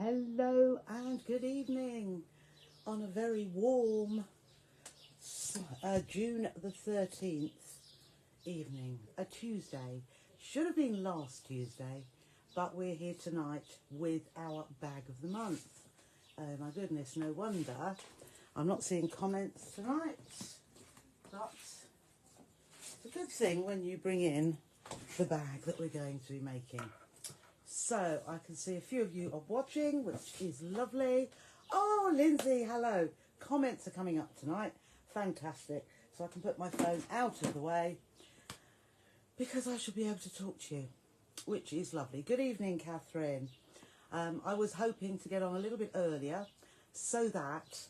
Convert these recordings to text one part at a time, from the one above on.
Hello and good evening on a very warm June the 13th evening, a Tuesday. Should have been last Tuesday, but we're here tonight with our bag of the month. Oh my goodness, no wonder I'm not seeing comments tonight, but it's a good thing when you bring in the bag that we're going to be making. So I can see a few of you are watching, which is lovely. Oh, Lindsay, hello. Comments are coming up tonight. Fantastic. So I can put my phone out of the way because I should be able to talk to you, which is lovely. Good evening, Catherine. I was hoping to get on a little bit earlier so that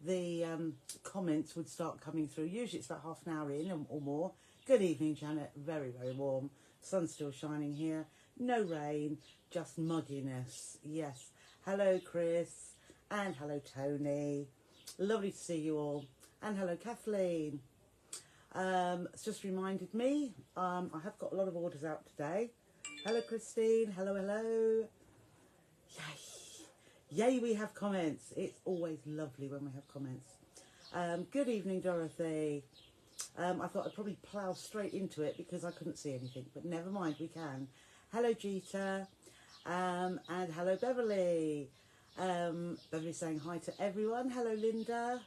the comments would start coming through. Usually it's about half an hour in or more. Good evening, Janet. Very, very warm. Sun's still shining here. No rain, just mugginess. Yes. Hello, Chris. And hello, Tony. Lovely to see you all. And hello, Kathleen. It's just reminded me, I have got a lot of orders out today. Hello, Christine. Hello, hello. Yay. Yay, we have comments. It's always lovely when we have comments. Good evening, Dorothy. I thought I'd probably plough straight into it because I couldn't see anything, but never mind, we can. Hello, Jeeta, and hello, Beverly. Beverly's saying hi to everyone. Hello, Linda.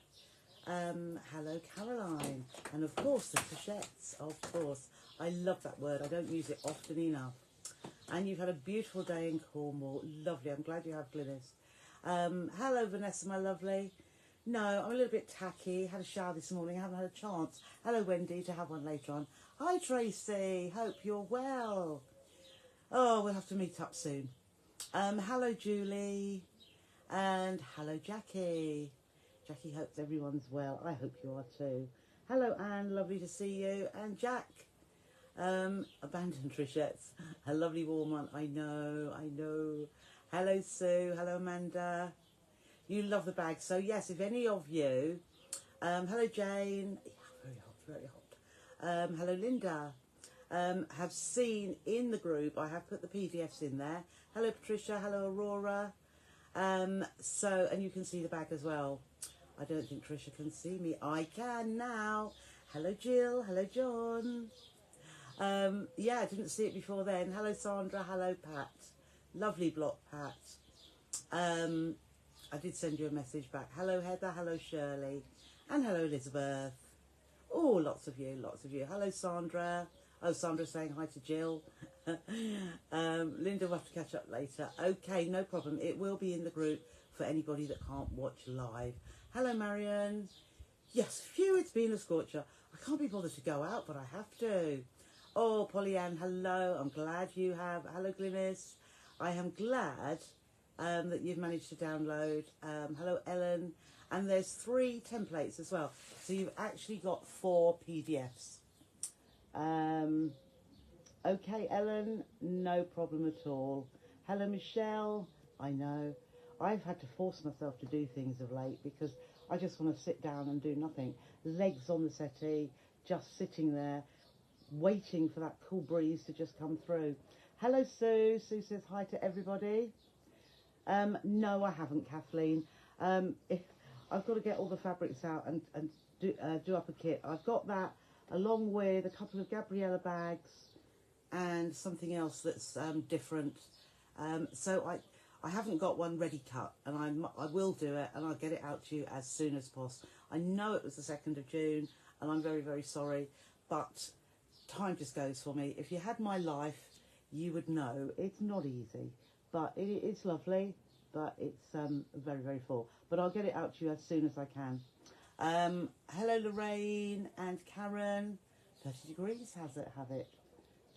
Hello, Caroline. And of course, the Trishettes, of course. I love that word. I don't use it often enough. And you've had a beautiful day in Cornwall. Lovely. I'm glad you have, Glynis. Hello, Vanessa, my lovely. No, I'm a little bit tacky. Had a shower this morning. I haven't had a chance. Hello, Wendy, to have one later on. Hi, Tracy. Hope you're well. Oh, we'll have to meet up soon. Hello, Julie. And hello, Jackie. Jackie hopes everyone's well. I hope you are too. Hello, Anne. Lovely to see you. And Jack. Abandoned Trishettes. A lovely warm one. I know. Hello, Sue. Hello, Amanda. You love the bag. So, yes, if any of you... hello, Jane. Yeah, very hot. Hello, Linda. Have seen in the group, I have put the PDFs in there. Hello, Patricia. Hello, Aurora. And you can see the bag as well. I don't think Trisha can see me. I can now. Hello, Jill. Hello, John. Yeah, I didn't see it before then. Hello, Sandra. Hello, Pat. Lovely block, Pat. I did send you a message back. Hello, Heather. Hello, Shirley. And hello, Elizabeth. Oh, lots of you. Hello, Sandra. Oh, Sandra's saying hi to Jill. Linda will have to catch up later. Okay, no problem. It will be in the group for anybody that can't watch live. Hello, Marion. Yes, phew, it's been a scorcher. I can't be bothered to go out, but I have to. Oh, Pollyanne, hello. I'm glad you have. Hello, Glynis. I am glad that you've managed to download. Hello, Ellen. And there's 3 templates as well. So you've actually got 4 PDFs. Okay, Ellen, no problem at all. Hello, Michelle. I know. I've had to force myself to do things of late because I just want to sit down and do nothing. Legs on the settee, just sitting there, waiting for that cool breeze to just come through. Hello, Sue. Sue says hi to everybody. No, I haven't, Kathleen. If I've got to get all the fabrics out and do up a kit. I've got that along with a couple of Gabriella bags and something else that's different. So I haven't got one ready cut, and I will do it, and I'll get it out to you as soon as possible. I know it was the 2nd of June, and I'm very, very sorry, but time just goes for me. If you had my life, you would know it's not easy, but it's lovely, but it's very, very full. But I'll get it out to you as soon as I can. Hello, Lorraine and Karen. 30 degrees, have it.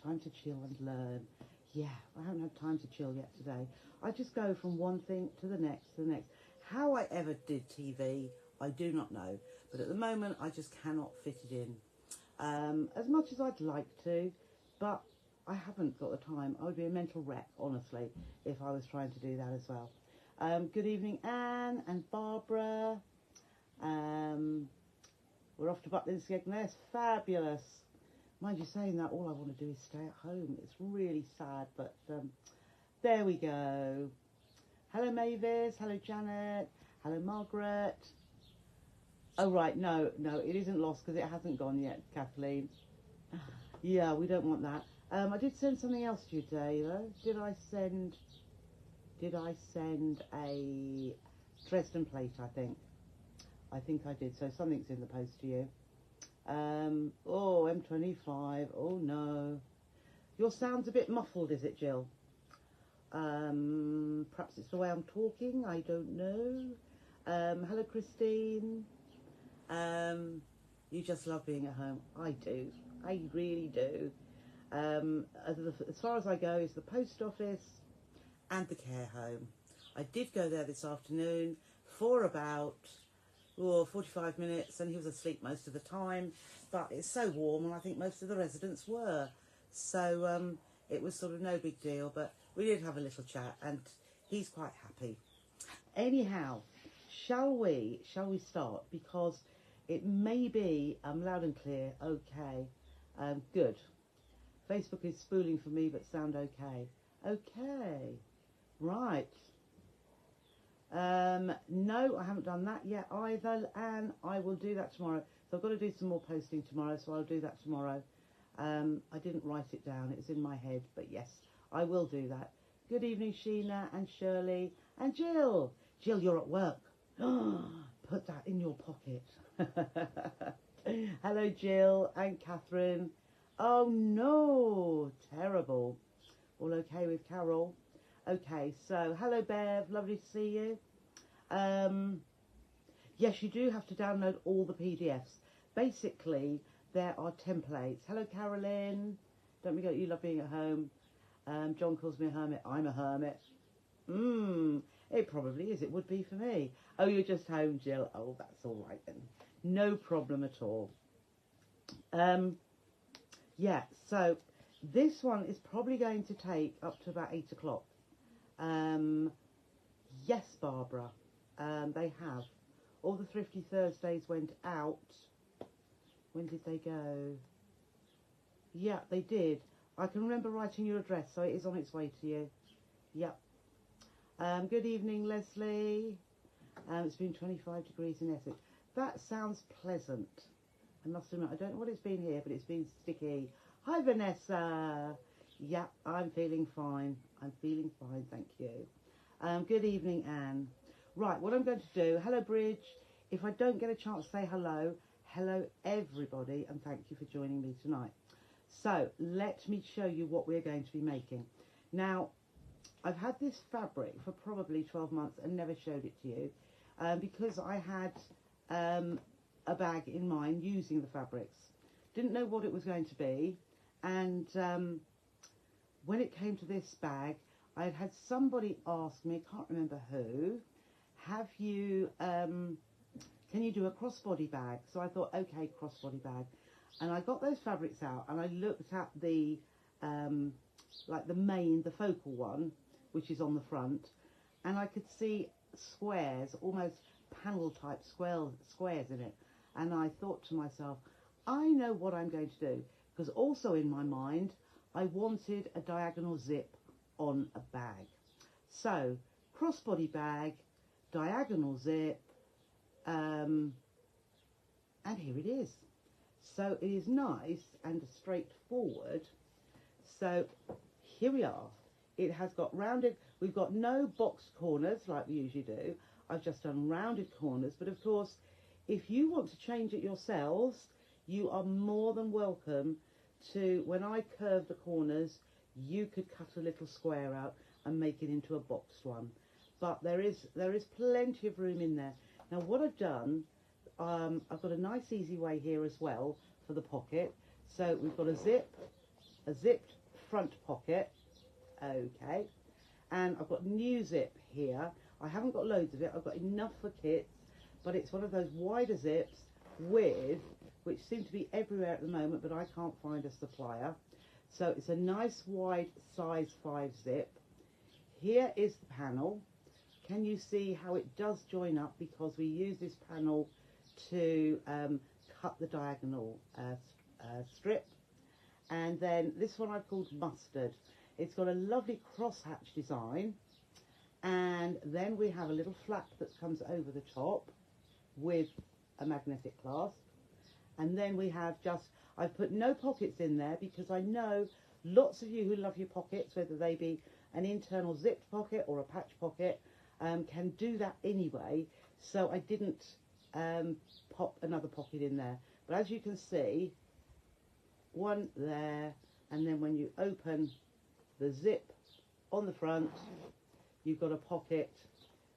Time to chill and learn. Yeah, I haven't had time to chill yet today. I just go from one thing to the next, How I ever did TV, I do not know. But at the moment, I just cannot fit it in. As much as I'd like to, but I haven't got the time. I would be a mental wreck, honestly, if I was trying to do that as well. Good evening, Anne and Barbara. We're off to Butlin Skegness. Fabulous. Mind you saying that, all I want to do is stay at home. It's really sad, but there we go. Hello Mavis, hello Janet, hello Margaret. Oh right, no, it isn't lost because it hasn't gone yet, Kathleen. Yeah, we don't want that. I did send something else to you today though. Did I send a Dresden plate, I think I did, so something's in the post to you. Oh, M25, oh no. Your sound's a bit muffled, is it, Jill? Perhaps it's the way I'm talking, I don't know. Hello, Christine. You just love being at home. I do. I really do. As far as I go is the post office and the care home. I did go there this afternoon for about 45 minutes, and he was asleep most of the time, but it's so warm and I think most of the residents were. So it was sort of no big deal, but we did have a little chat and he's quite happy. Anyhow, shall we start? Because it may be loud and clear. Okay, good. Facebook is spooling for me, but sound okay. Okay, right. No, I haven't done that yet either, and I will do that tomorrow. So I've got to do some more posting tomorrow, so I'll do that tomorrow. I didn't write it down, it was in my head, but yes, I will do that. Good evening, Sheena and Shirley and Jill. Jill, you're at work. Put that in your pocket. Hello, Jill and Catherine. Oh no, terrible. All okay with Carol? Okay, so hello Bev, lovely to see you. Yes, you do have to download all the PDFs. Basically, there are templates. Hello Carolyn, don't forget you love being at home. John calls me a hermit, I'm a hermit. It probably is, it would be for me. Oh, you're just home, Jill. Oh, that's all right then. No problem at all. Yeah, so this one is probably going to take up to about 8 o'clock. Yes, Barbara, they have. All the Thrifty Thursdays went out. When did they go? Yeah, they did. I can remember writing your address, so it is on its way to you. Yep. Good evening, Leslie. It's been 25 degrees in Essex. That sounds pleasant. I must admit, I don't know what it's been here, but it's been sticky. Hi, Vanessa. Yeah, I'm feeling fine. I'm feeling fine, thank you. Good evening, Anne. Right, what I'm going to do, hello, Bridge. If I don't get a chance to say hello, hello, everybody, and thank you for joining me tonight. So, let me show you what we're going to be making. Now, I've had this fabric for probably 12 months and never showed it to you because I had a bag in mind using the fabrics. Didn't know what it was going to be, and when it came to this bag, I had somebody ask me, I can't remember who, have you, can you do a crossbody bag? So I thought, okay, crossbody bag. And I got those fabrics out and I looked at the, like the focal one, which is on the front, and I could see squares, almost panel type squares in it. And I thought to myself, I know what I'm going to do, because also in my mind, I wanted a diagonal zip on a bag. So, crossbody bag, diagonal zip, and here it is. So it is nice and straightforward. So here we are. It has got rounded, we've got no boxed corners like we usually do. I've just done rounded corners, but of course, if you want to change it yourselves, you are more than welcome to, when I curve the corners, you could cut a little square out and make it into a boxed one. But there is plenty of room in there. Now what I've done, I've got a nice easy way here as well for the pocket. So we've got a zipped front pocket, okay, and I've got new zip here. I haven't got loads of it, I've got enough for kits, but it's one of those wider zips which seem to be everywhere at the moment, but I can't find a supplier. So it's a nice wide size 5 zip. Here is the panel. Can you see how it does join up, because we use this panel to cut the diagonal strip. And then this one I've called Mustard. It's got a lovely crosshatch design, And then we have a little flap that comes over the top with a magnetic clasp. And then we have just, I've put no pockets in there because I know lots of you who love your pockets, whether they be an internal zipped pocket or a patch pocket, can do that anyway. So I didn't pop another pocket in there. But as you can see, one there, and then when you open the zip on the front, you've got a pocket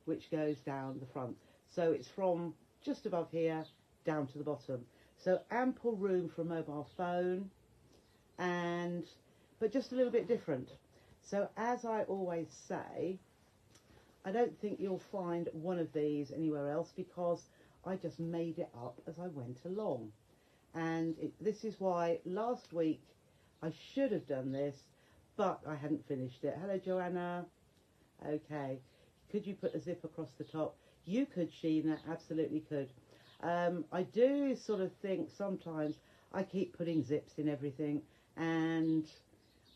which goes down the front. So it's from just above here down to the bottom. So ample room for a mobile phone, but just a little bit different. So as I always say, I don't think you'll find one of these anywhere else because I just made it up as I went along. And this is why last week I should have done this, but I hadn't finished it. Hello, Joanna. Okay. Could you put a zip across the top? You could, Sheena, absolutely could. I do sort of think sometimes I keep putting zips in everything, and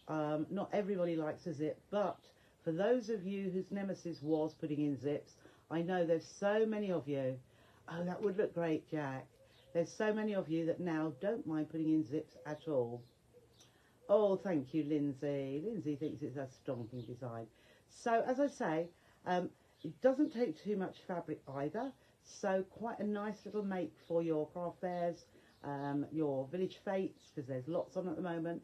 not everybody likes a zip, but for those of you whose nemesis was putting in zips, I know there's so many of you. Oh, that would look great, Jack. There's so many of you that now don't mind putting in zips at all. Oh, thank you, Lindsay. Lindsay thinks it's a stonking design. So, as I say, it doesn't take too much fabric either. So, quite a nice little make for your craft fairs, your village fates, because there's lots on at the moment.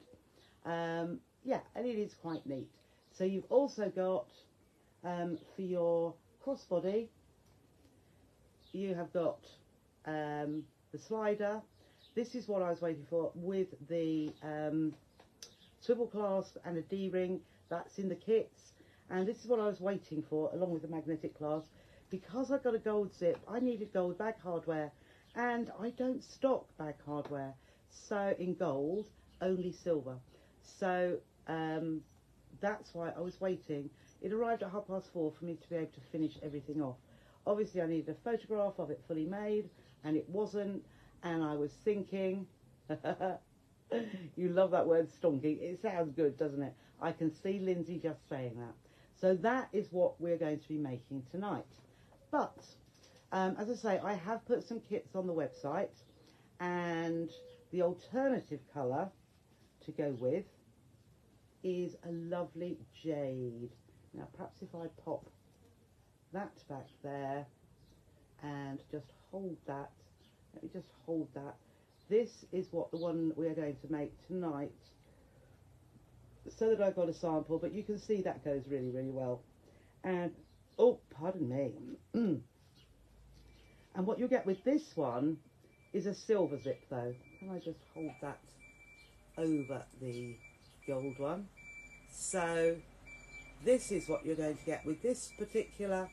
Yeah, and it is quite neat. So, you've also got, for your crossbody, you have got the slider. This is what I was waiting for with the swivel clasp and a D-ring. That's in the kits. And this is what I was waiting for along with the magnetic clasp. Because I got a gold zip, I needed gold bag hardware. And I don't stock bag hardware. So in gold, only silver. So that's why I was waiting. It arrived at 4:30 for me to be able to finish everything off. Obviously I needed a photograph of it fully made, and it wasn't, and I was thinking, you love that word stonking, it sounds good, doesn't it? I can see Lindsay just saying that. So that is what we're going to be making tonight. But, as I say, I have put some kits on the website, and the alternative colour to go with is a lovely jade. Now perhaps if I pop that back there and just hold that, let me just hold that. This is what the one we are going to make tonight, so that I've got a sample, but you can see that goes really, really well. And, oh, pardon me. And what you'll get with this one is a silver zip though. Can I just hold that over the gold one? So this is what you're going to get with this particular,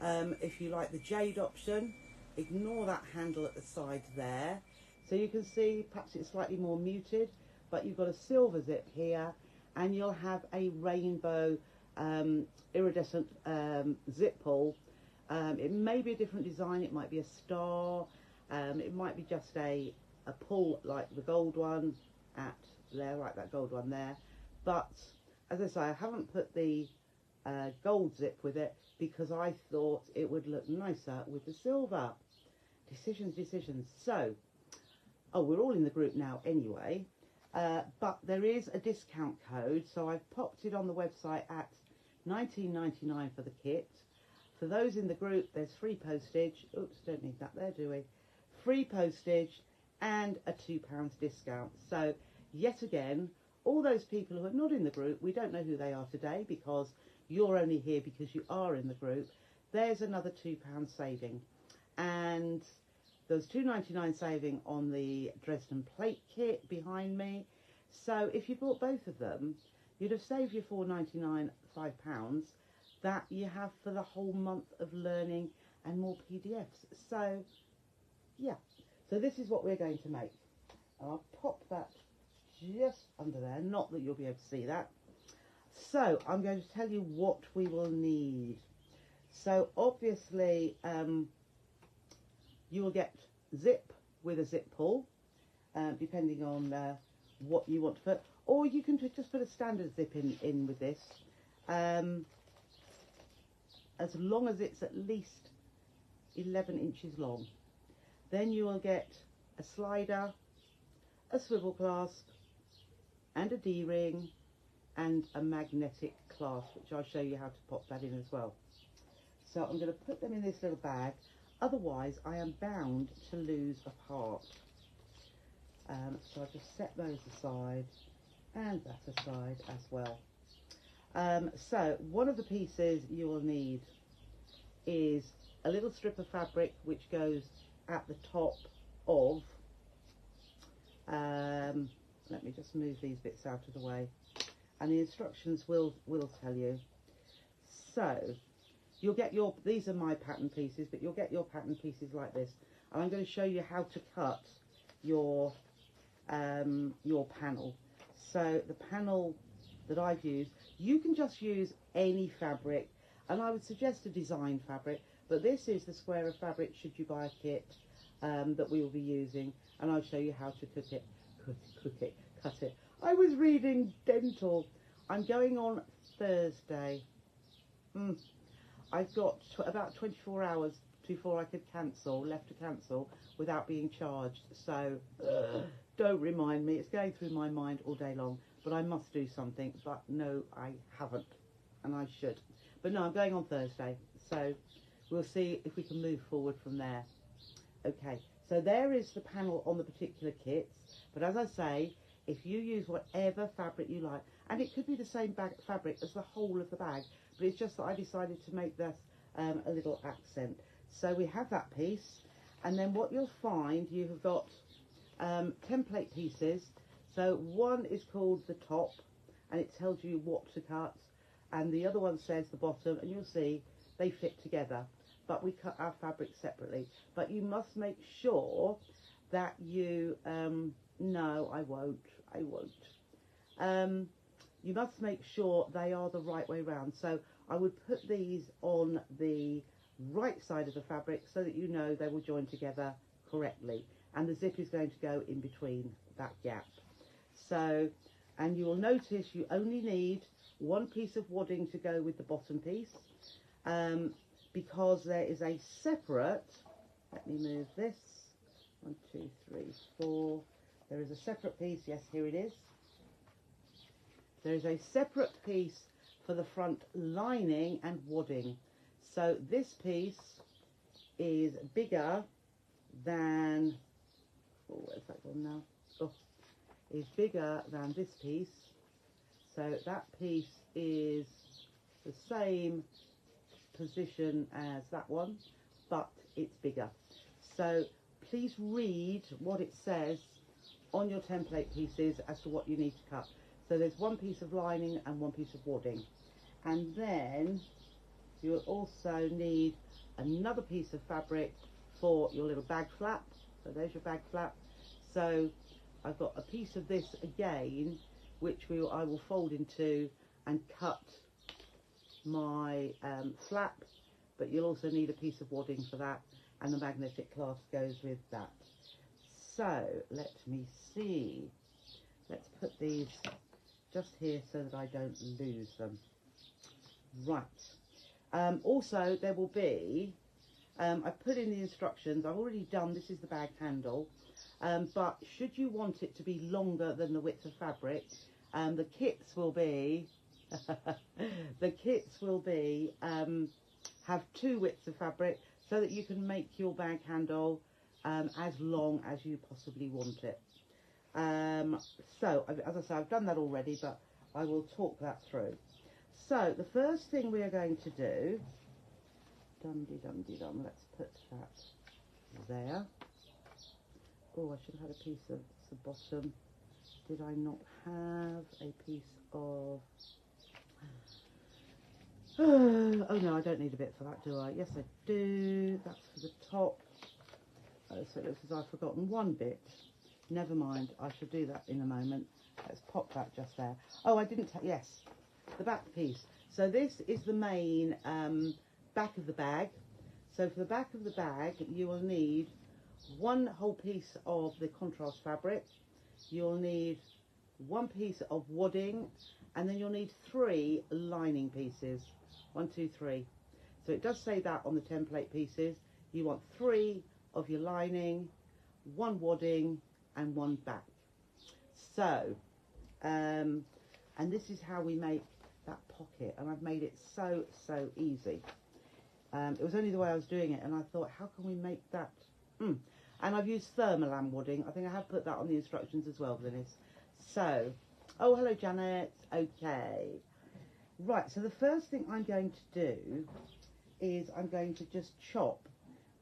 if you like the jade option, ignore that handle at the side there. So you can see perhaps it's slightly more muted, but you've got a silver zip here, and you'll have a rainbow iridescent zip pull. It may be a different design, it might be a star, it might be just a pull like the gold one at there, like that gold one there. But as I say, I haven't put the gold zip with it because I thought it would look nicer with the silver. Decisions. So, oh, we're all in the group now anyway, but there is a discount code, so I've popped it on the website at $19.99 for the kit. For those in the group, there's free postage. Oops, don't need that there, do we? Free postage and a £2 discount. So, yet again, all those people who are not in the group, we don't know who they are today because you're only here because you are in the group. There's another £2 saving. And there's $2.99 saving on the Dresden plate kit behind me. So if you bought both of them, you'd have saved your £4.99, £5 that you have for the whole month of learning and more PDFs. So, yeah. So this is what we're going to make. I'll pop that just under there. Not that you'll be able to see that. So I'm going to tell you what we will need. So obviously, you will get zip with a zip pull, depending on what you want to put, or you can just put a standard zip in with this. as long as it's at least 11 inches long. Then you will get a slider, a swivel clasp, and a D-ring, and a magnetic clasp, which I'll show you how to pop that in as well. So I'm going to put them in this little bag, otherwise I am bound to lose a part. So I'll just set those aside, and that aside as well. So one of the pieces you will need is a little strip of fabric which goes at the top of, let me just move these bits out of the way, and the instructions will tell you. So you'll get your, these are my pattern pieces, but you'll get your pattern pieces like this, and I'm going to show you how to cut your panel. So the panel that I've used, you can just use any fabric, and I would suggest a design fabric, but this is the square of fabric should you buy a kit that we will be using, and I'll show you how to cut it. I was reading dental. I'm going on Thursday. I've got about 24 hours before I could left to cancel without being charged, so don't remind me. It's going through my mind all day long, but I must do something. But no, I haven't, and I should. But no, I'm going on Thursday, so we'll see if we can move forward from there. Okay, so there is the panel on the particular kits, but as I say, if you use whatever fabric you like, and it could be the same fabric as the whole of the bag, but it's just that I decided to make this a little accent. So we have that piece, and then what you'll find, you have got template pieces. So one is called the top, and it tells you what to cut, and the other one says the bottom, and you'll see they fit together, but we cut our fabric separately. But you must make sure that you no, I won't. You must make sure they are the right way round. So I would put these on the right side of the fabric so that you know they will join together correctly, and the zip is going to go in between that gap. So, and you will notice you only need one piece of wadding to go with the bottom piece, because there is a separate, let me move this, 1, 2, 3, 4, there is a separate piece, yes, here it is. There is a separate piece for the front lining and wadding. So this piece is bigger than, oh, where's that gone now? Oh, is bigger than this piece. So that piece is the same position as that one, but it's bigger. So please read what it says on your template pieces as to what you need to cut. So there's one piece of lining and one piece of wadding, and then you'll also need another piece of fabric for your little bag flap. So there's your bag flap. So I've got a piece of this again, which I will fold in two and cut my flap, but you'll also need a piece of wadding for that, and the magnetic clasp goes with that. So let me see, let's put these just here so that I don't lose them. Right, also there will be, I've put in the instructions, I've already done, this is the bag handle, but should you want it to be longer than the width of fabric, the kits will be, have two widths of fabric so that you can make your bag handle as long as you possibly want it. So, as I say, I've done that already, but I will talk that through. So, the first thing we are going to do, dum-de-dum-de-dum, let's put that there. Oh, I should have had a piece of the bottom. Did I not have a piece of... Oh no, I don't need a bit for that, do I? Yes, I do. That's for the top. Oh, so it looks as though I've forgotten one bit. Never mind, I shall do that in a moment. Let's pop that just there. Oh, I didn't, yes, the back piece. So this is the main back of the bag. So for the back of the bag, you will need one whole piece of the contrast fabric. You'll need one piece of wadding, and then you'll need 3 lining pieces. 1, 2, 3. So it does say that on the template pieces. You want 3 of your lining, 1 wadding and 1 back. So, and this is how we make that pocket, and I've made it so easy. It was only the way I was doing it, and I thought, how can we make that? And I've used thermolam wadding. I think I have put that on the instructions as well, Glynis. So, oh, hello, Janet. Okay. Right, so the first thing I'm going to do is I'm going to just chop.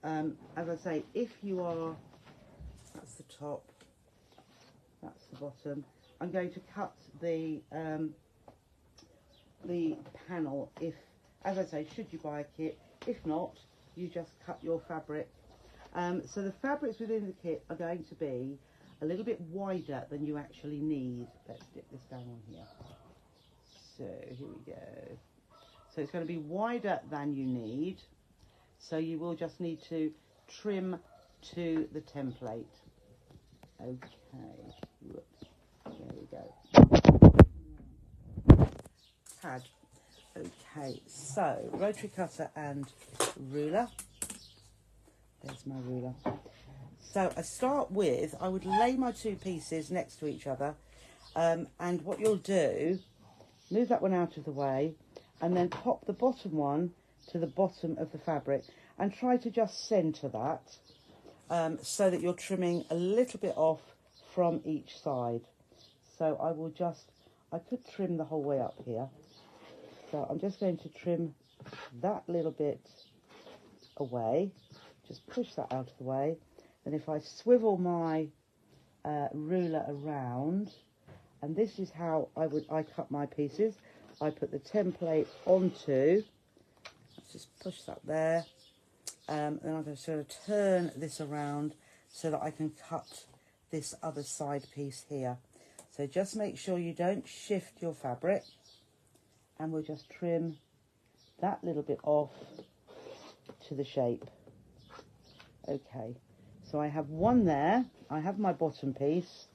As I say, if you are, that's the top, that's the bottom. I'm going to cut the panel, if, as I say, should you buy a kit. If not, you just cut your fabric. So the fabrics within the kit are going to be a little bit wider than you actually need. Let's dip this down on here. So here we go. So it's going to be wider than you need. So you will just need to trim to the template. Okay. Whoops. There we go. Pad. Okay. So rotary cutter and ruler. There's my ruler. So I start with, I would lay my 2 pieces next to each other, and what you'll do, move that one out of the way, and then pop the bottom one to the bottom of the fabric, and try to just centre that, so that you're trimming a little bit off from each side. So I will just, I could trim the whole way up here, so I'm just going to trim that little bit away. Just push that out of the way, and if I swivel my ruler around, and this is how I cut my pieces. I put the template onto, let's just push that there, and then I'm going to sort of turn this around so that I can cut this other side piece here. So just make sure you don't shift your fabric, and we'll just trim that little bit off to the shape. Okay, so I have one there, I have my bottom piece,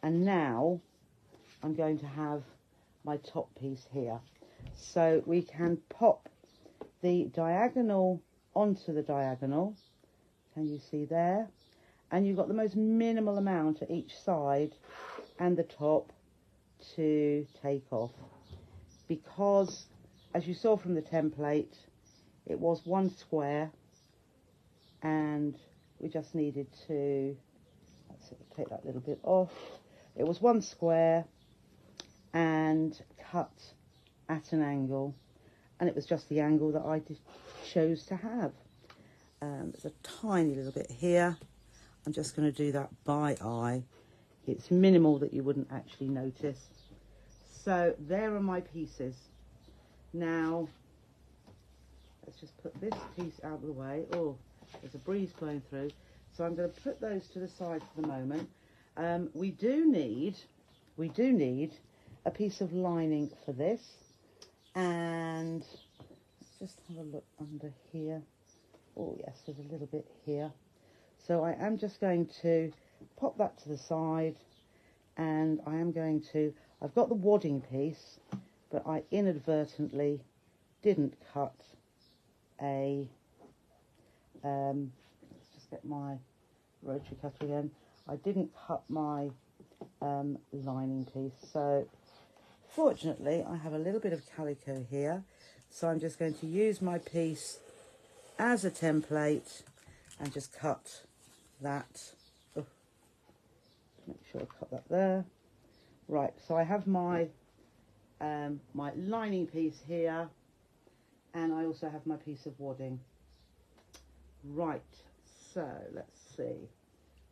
and now I'm going to have my top piece here. So we can pop the diagonal onto the diagonal, can you see there? And you've got the most minimal amount at each side and the top to take off. Because, as you saw from the template, it was 1 square, and we just needed to, let's take that little bit off. It was 1 square and cut at an angle, and it was just the angle that I chose to have. There's a tiny little bit here. I'm just going to do that by eye. It's minimal that you wouldn't actually notice. So there are my pieces. Now let's just put this piece out of the way. Oh, there's a breeze blowing through, so I'm going to put those to the side for the moment. We do need a piece of lining for this, and let's just have a look under here. Oh yes, there's a little bit here. So I am just going to pop that to the side, and I am going to, I've got the wadding piece, but I inadvertently didn't cut a, let's just get my rotary cutter again. I didn't cut my lining piece, so fortunately I have a little bit of calico here, so I'm just going to use my piece as a template and just cut that. Oh, make sure I cut that there. Right, so I have my my lining piece here, and I also have my piece of wadding. Right, so let's see.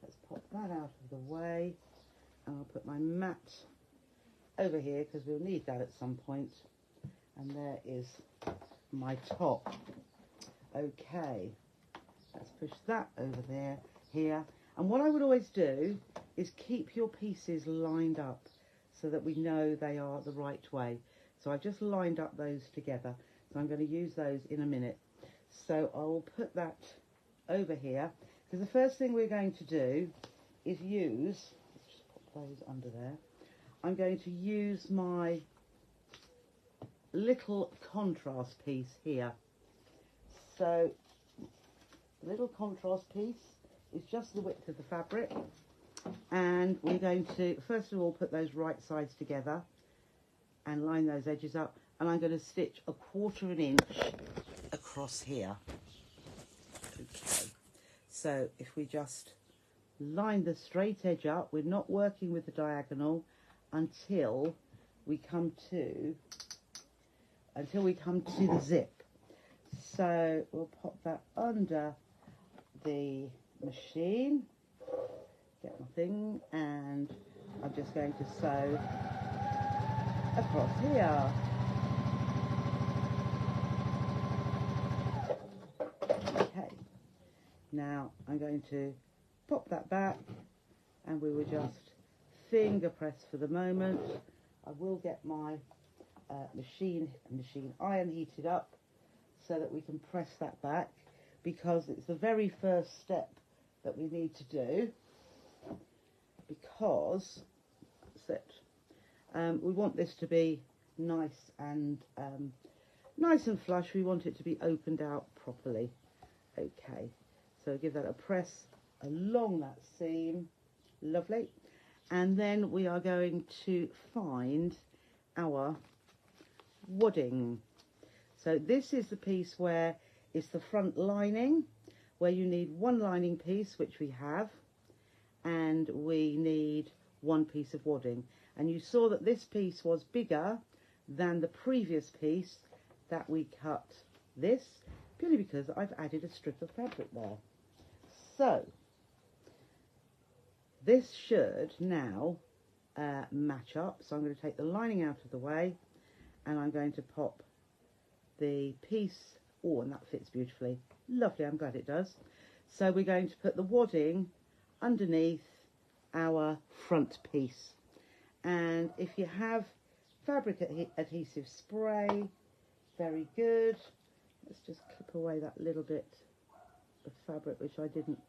Let's pop that out of the way, and I'll put my mat over here because we'll need that at some point. And there is my top. Okay, let's push that over there, here. And what I would always do is keep your pieces lined up so that we know they are the right way. So I've just lined up those together. So I'm going to use those in a minute. So I'll put that over here, because the first thing we're going to do is use, let's just put those under there. I'm going to use my little contrast piece here. So the little contrast piece is just the width of the fabric, and we're going to first of all put those right sides together and line those edges up, and I'm going to stitch 1/4 inch across here. Okay, so if we just line the straight edge up, we're not working with the diagonal until we come to the zip. So we'll pop that under the machine, get my thing, and I'm just going to sew across here. Okay, now I'm going to pop that back, and we will just finger press for the moment. I will get my machine iron heated up so that we can press that back, because it's the very first step that we need to do, because we want this to be nice and flush. We want it to be opened out properly. Okay, so give that a press along that seam. Lovely. And then we are going to find our wadding. So this is the piece where it's the front lining, where you need one lining piece, which we have, and we need one piece of wadding. And you saw that this piece was bigger than the previous piece that we cut this, purely because I've added a strip of fabric there. So this should now match up. So I'm going to take the lining out of the way, and I'm going to pop the piece. Oh, and that fits beautifully. Lovely, I'm glad it does. So we're going to put the wadding underneath our front piece. And if you have fabric adhesive spray, very good. Let's just clip away that little bit of fabric which I didn't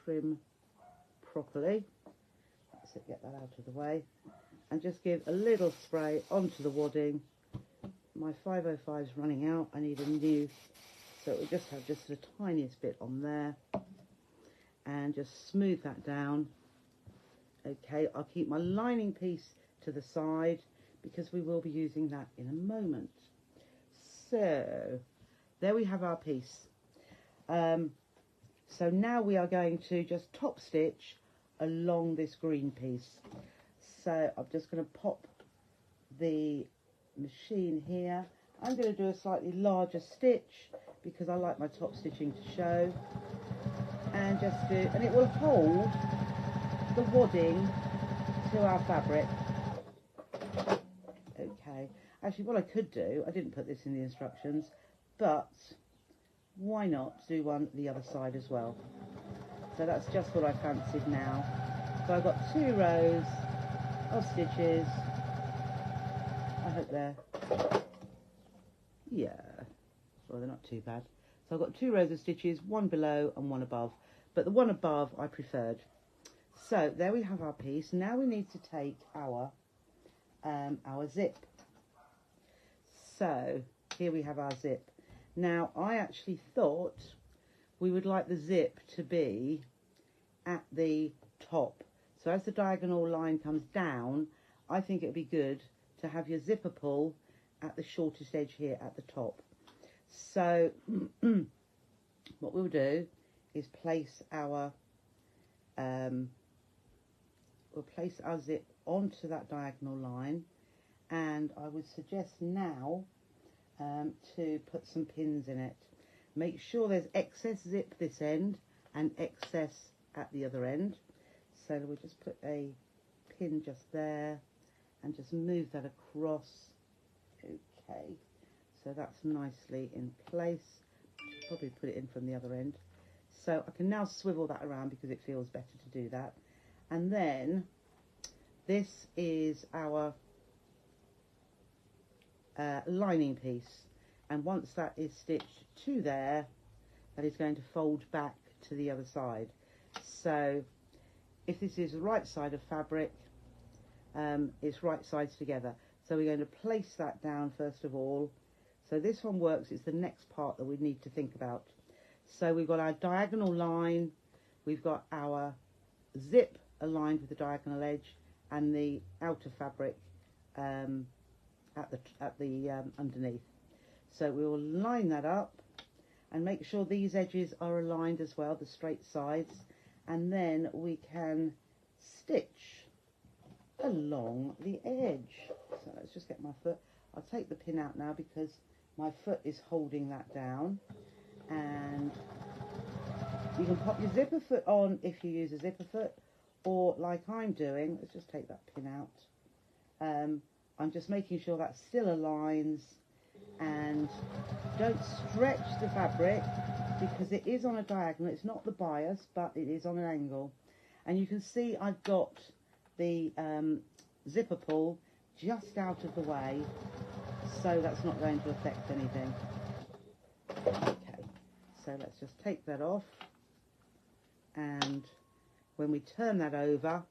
trim properly. That's it, get that out of the way. And just give a little spray onto the wadding. My 505 is running out. I need a new, so it will just have just the tiniest bit on there. And just smooth that down. Okay, I'll keep my lining piece to the side because we will be using that in a moment. So there we have our piece. So now we are going to just top stitch along this green piece. So I'm just going to pop the machine here. I'm going to do a slightly larger stitch because I like my top stitching to show, and just do, and it will hold the wadding to our fabric. Okay, actually what I could do, I didn't put this in the instructions, but why not do one the other side as well? So that's just what I fancied now. So I've got 2 rows of stitches. I hope they're, yeah, well, they're not too bad. So I've got 2 rows of stitches, one below and one above, but the one above I preferred. So there we have our piece. Now we need to take our zip. So here we have our zip. Now I actually thought we would like the zip to be at the top. So as the diagonal line comes down, I think it would be good to have your zipper pull at the shortest edge here at the top. So what we'll do is place our zip onto that diagonal line, and I would suggest now to put some pins in it. Make sure there's excess zip this end and excess at the other end. So we'll just put a pin just there and just move that across. Okay, so that's nicely in place. Probably put it in from the other end. So I can now swivel that around because it feels better to do that. And then this is our lining piece, and once that is stitched to there, that is going to fold back to the other side. So if this is the right side of fabric, it's right sides together. So we're going to place that down first of all, So this one works. It's the next part that we need to think about. So we've got our diagonal line, we've got our zip aligned with the diagonal edge, and the outer fabric at the underneath. So we will line that up and make sure these edges are aligned as well, the straight sides, and then we can stitch along the edge. So let's just get my foot. I'll take the pin out now because my foot is holding that down, and you can pop your zipper foot on if you use a zipper foot, or like I'm doing, let's just take that pin out. I'm just making sure that still aligns, and don't stretch the fabric because it is on a diagonal. It's not the bias, but it is on an angle. And you can see I've got the zipper pull just out of the way, so that's not going to affect anything. Okay, so let's just take that off, and when we turn that over,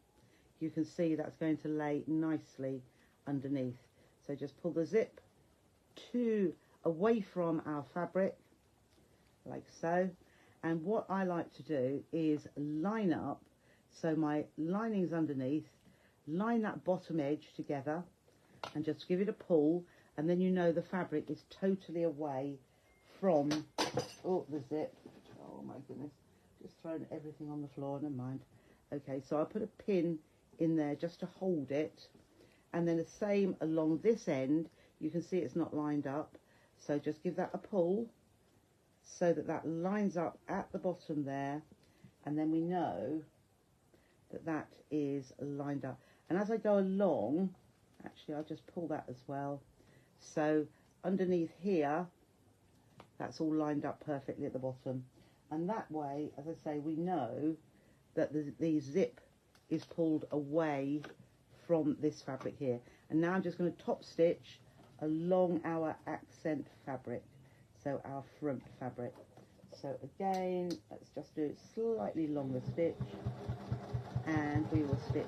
you can see that's going to lay nicely underneath. So just pull the zip away from our fabric, like so. And what I like to do is line up, so my lining's underneath, line that bottom edge together, and just give it a pull, and then you know the fabric is totally away from, the zip. Oh my goodness, just thrown everything on the floor, never mind. Okay, so I'll put a pin in there just to hold it, and then the same along this end. You can see it's not lined up, so just give that a pull so that that lines up at the bottom there, and then we know that that is lined up. And as I go along, actually I'll just pull that as well, so underneath here that's all lined up perfectly at the bottom, and that way, as I say, we know that the zip is pulled away from this fabric here. And now I'm just going to top stitch along our accent fabric, so our front fabric. So again, let's just do a slightly longer stitch, and we will stitch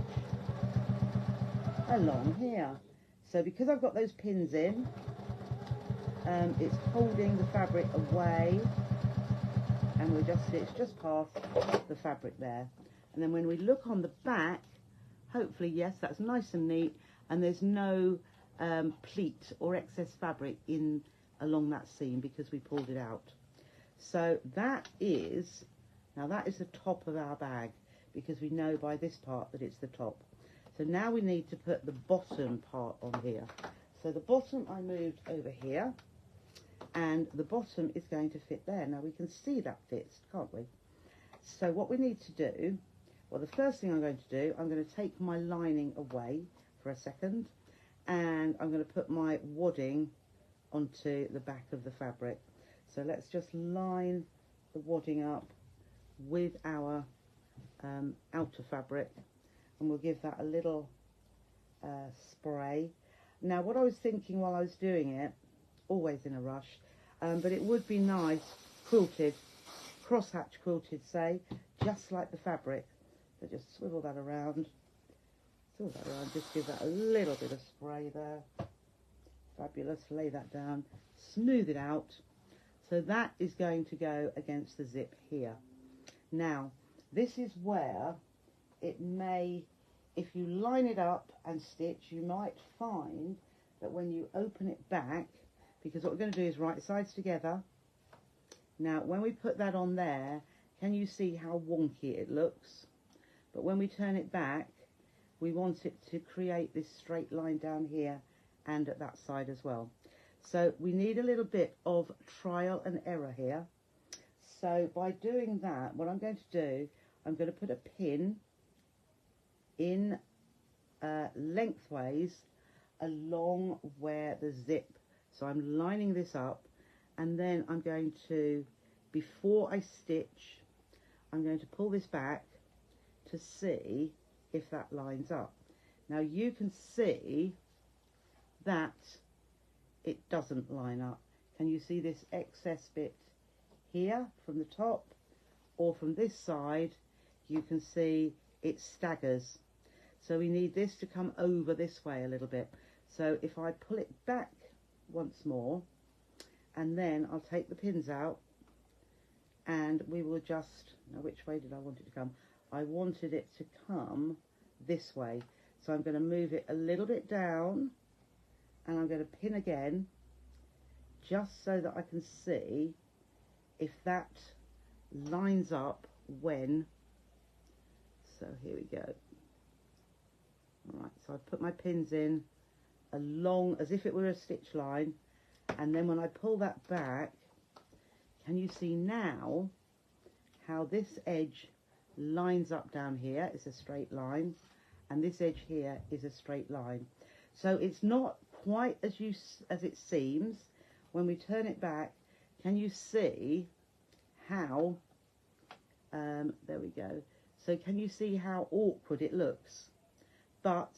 along here. So because I've got those pins in, it's holding the fabric away, and we'll just stitch just past the fabric there. And then when we look on the back, hopefully, yes, that's nice and neat, and there's no pleat or excess fabric in along that seam because we pulled it out. So that is, now that is the top of our bag, because we know by this part that it's the top. So now we need to put the bottom part on here. So the bottom I moved over here, and the bottom is going to fit there. Now we can see that fits, can't we? So what we need to do, well, the first thing I'm going to do, I'm going to take my lining away for a second, and I'm going to put my wadding onto the back of the fabric. So let's just line the wadding up with our outer fabric, and we'll give that a little spray. Now what I was thinking while I was doing it, always in a rush, but it would be nice quilted, crosshatch quilted, say, just like the fabric. So just swivel that around, just give that a little bit of spray there. Fabulous, lay that down, smooth it out. So that is going to go against the zip here. Now, this is where it may, if you line it up and stitch, you might find that when you open it back, because what we're going to do is right sides together. Now, when we put that on there, can you see how wonky it looks? But when we turn it back, we want it to create this straight line down here and at that side as well. So we need a little bit of trial and error here. So by doing that, what I'm going to do, I'm going to put a pin in lengthways along where the zip. So I'm lining this up, and then I'm going to, before I stitch, I'm going to pull this back to see if that lines up. Now you can see that it doesn't line up. Can you see this excess bit here from the top, or from this side? You can see it staggers. So we need this to come over this way a little bit. So if I pull it back once more, and then I'll take the pins out, and we will just, now which way did I want it to come? I wanted it to come this way, so I'm going to move it a little bit down, and I'm going to pin again, just so that I can see if that lines up when, so here we go. Alright, so I put my pins in along as if it were a stitch line, and then when I pull that back, can you see now how this edge lines up down here? It's a straight line, and this edge here is a straight line. So it's not quite as it seems. When we turn it back, can you see how, there we go. So can you see how awkward it looks? But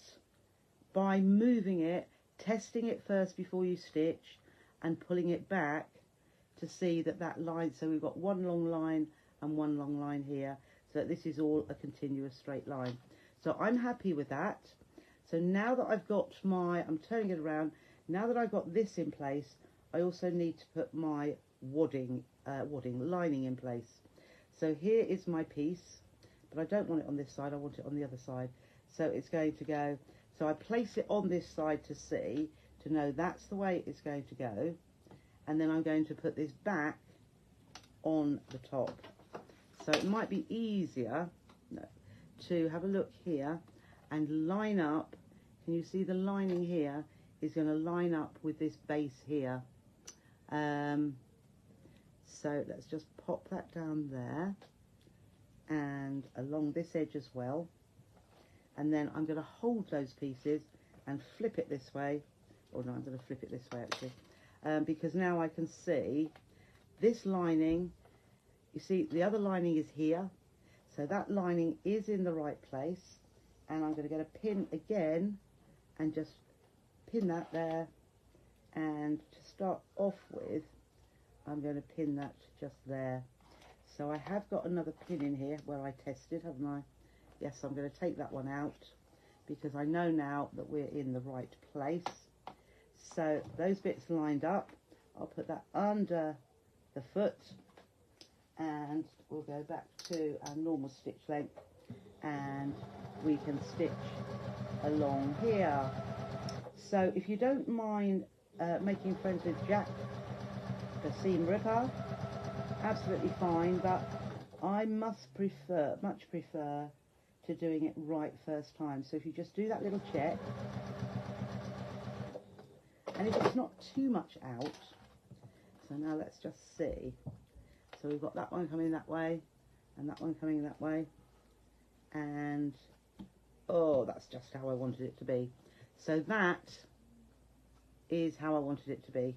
by moving it, testing it first before you stitch, and pulling it back to see that that line, so we've got one long line and one long line here, so that this is all a continuous straight line. So I'm happy with that. So now that I've got my, I'm turning it around, now that I've got this in place, I also need to put my wadding lining in place. So here is my piece, but I don't want it on this side, I want it on the other side. So it's going to go, so I place it on this side to see, to know that's the way it's going to go. And then I'm going to put this back on the top. So it might be easier to have a look here and line up. Can you see the lining here is going to line up with this base here? So let's just pop that down there and along this edge as well. And then I'm going to hold those pieces and flip it this way. Or no, I'm going to flip it this way actually. Because now I can see this lining, you see the other lining is here, so that lining is in the right place, and I'm going to get a pin again and just pin that there, and to start off with I'm going to pin that just there. So I have got another pin in here where I tested, haven't I? Yes, I'm going to take that one out because I know now that we're in the right place. So those bits lined up, I'll put that under the foot, and we'll go back to our normal stitch length, and we can stitch along here. So if you don't mind making friends with Jack, the seam ripper, absolutely fine, but I much prefer to doing it right first time. So if you just do that little check, and if it's not too much out, so now let's just see. So we've got that one coming that way, and that one coming that way, and oh, that's just how I wanted it to be. So that is how I wanted it to be.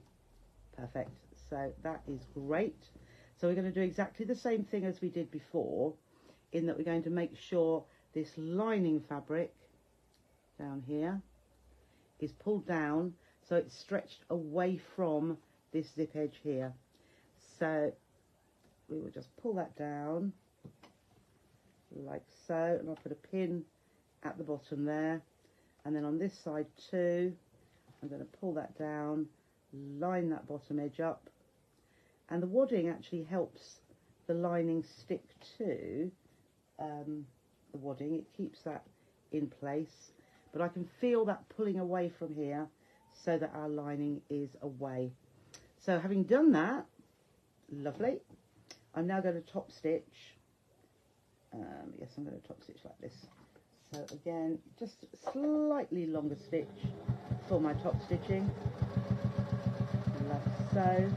Perfect. So that is great. So we're going to do exactly the same thing as we did before, in that we're going to make sure this lining fabric down here is pulled down so it's stretched away from this zip edge here. So we will just pull that down like so, and I'll put a pin at the bottom there, and then on this side too I'm going to pull that down, line that bottom edge up, and the wadding actually helps the lining stick to the wadding. It keeps that in place, but I can feel that pulling away from here so that our lining is away. So having done that, lovely, I'm now going to top stitch. Yes, I'm going to top stitch like this. So again, just slightly longer stitch for my top stitching, like so,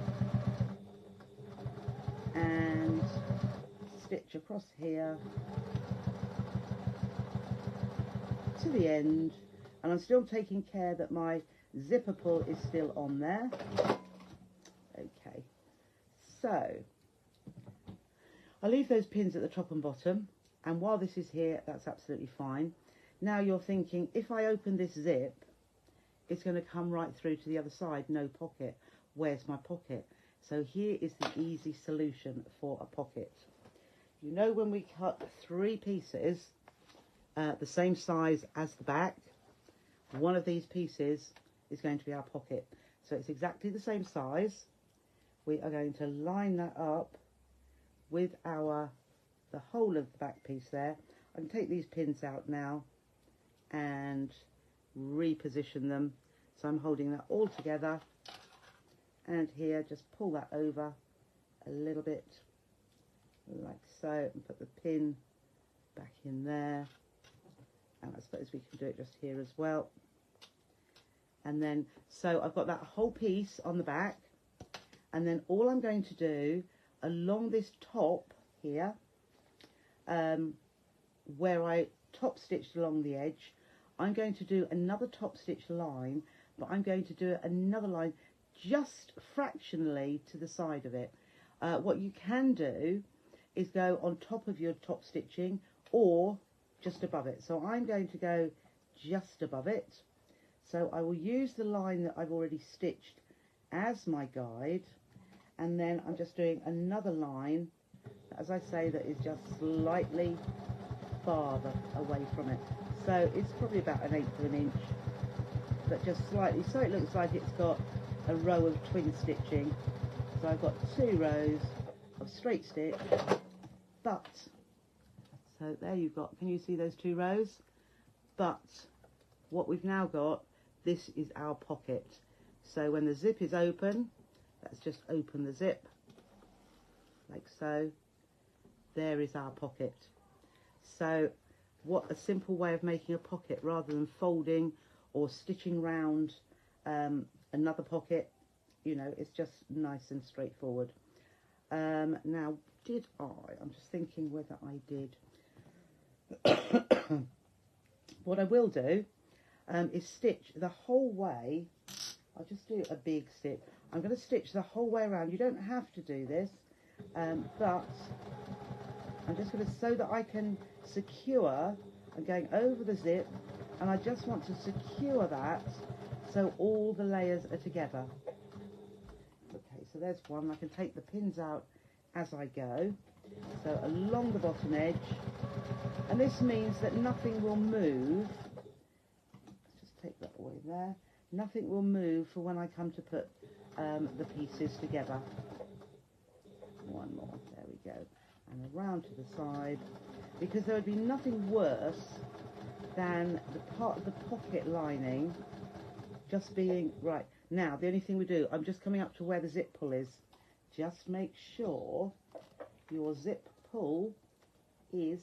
and stitch across here to the end, and I'm still taking care that my zipper pull is still on there. Okay, so I'll leave those pins at the top and bottom, and while this is here, that's absolutely fine. Now you're thinking, if I open this zip, it's going to come right through to the other side, no pocket. Where's my pocket? So here is the easy solution for a pocket. You know, when we cut 3 pieces the same size as the back, one of these pieces is going to be our pocket. So it's exactly the same size, we are going to line that up with the whole of the back piece there. I can take these pins out now and reposition them. So I'm holding that all together, and here just pull that over a little bit like so, and put the pin back in there, and I suppose we can do it just here as well. And then, so I've got that whole piece on the back, and then all I'm going to do along this top here, where I top stitched along the edge, I'm going to do another top stitch line, but I'm going to do another line just fractionally to the side of it. What you can do is go on top of your top stitching or just above it. So I'm going to go just above it. So I will use the line that I've already stitched as my guide, and then I'm just doing another line, as I say, that is just slightly farther away from it. So it's probably about 1/8 of an inch, but just slightly, so it looks like it's got a row of twin stitching. So I've got 2 rows of straight stitch, but, so there you've got, can you see those 2 rows? But what we've now got, this is our pocket. So when the zip is open, let's just open the zip, like so. There is our pocket. So what a simple way of making a pocket, rather than folding or stitching round another pocket. You know, it's just nice and straightforward. Now, I'm just thinking whether I did. What I will do is stitch the whole way. I'll just do a big stitch. I'm going to stitch the whole way around. You don't have to do this, but I'm just going to, so that I can secure, I'm going over the zip, and I just want to secure that so all the layers are together. Okay, so there's one. I can take the pins out as I go. So along the bottom edge, and this means that nothing will move. Let's just take that away there. Nothing will move for when I come to put the pieces together. One more, there we go. And around to the side, because there would be nothing worse than the part of the pocket lining just being, right, now the only thing we do, I'm just coming up to where the zip pull is. Just make sure your zip pull is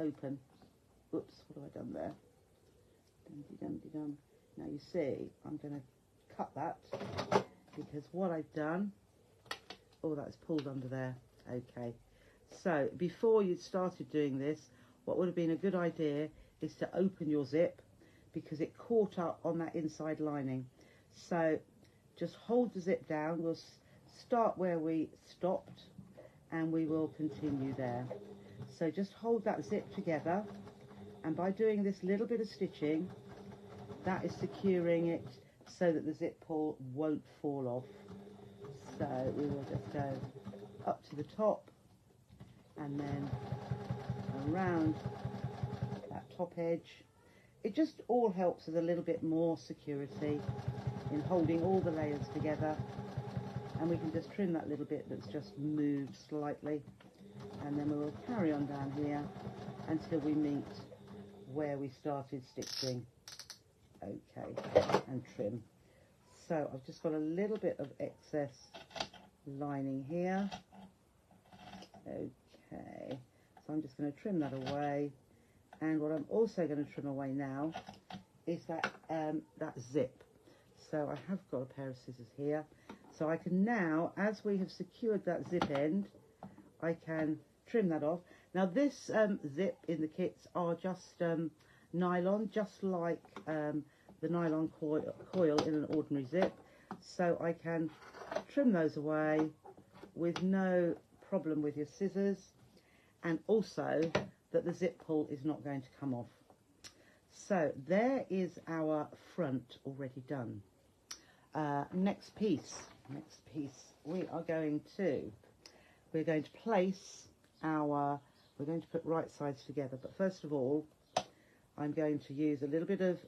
open. Oops, what have I done there? Dum-de-dum-de-dum. Now you see, I'm going to cut that, because what I've done, oh, that's pulled under there. Okay, so before you started doing this, what would have been a good idea is to open your zip, because it caught up on that inside lining. So just hold the zip down. We'll start where we stopped, and we will continue there. So just hold that zip together, and by doing this little bit of stitching, that is securing it so that the zip pull won't fall off. So we will just go up to the top, and then around that top edge. It just all helps with a little bit more security in holding all the layers together. And we can just trim that little bit that's just moved slightly, and then we will carry on down here until we meet where we started stitching. Okay, and trim. So I've just got a little bit of excess lining here. Okay, so I'm just going to trim that away, and what I'm also going to trim away now is that that zip. So I have got a pair of scissors here, so I can now, as we have secured that zip end, I can trim that off. Now this zip in the kits are just nylon, just like the nylon coil in an ordinary zip, so I can trim those away with no problem with your scissors, and also that the zip pull is not going to come off. So there is our front already done. Next piece, we're going to place our, we're going to put right sides together, but first of all I'm going to use a little bit of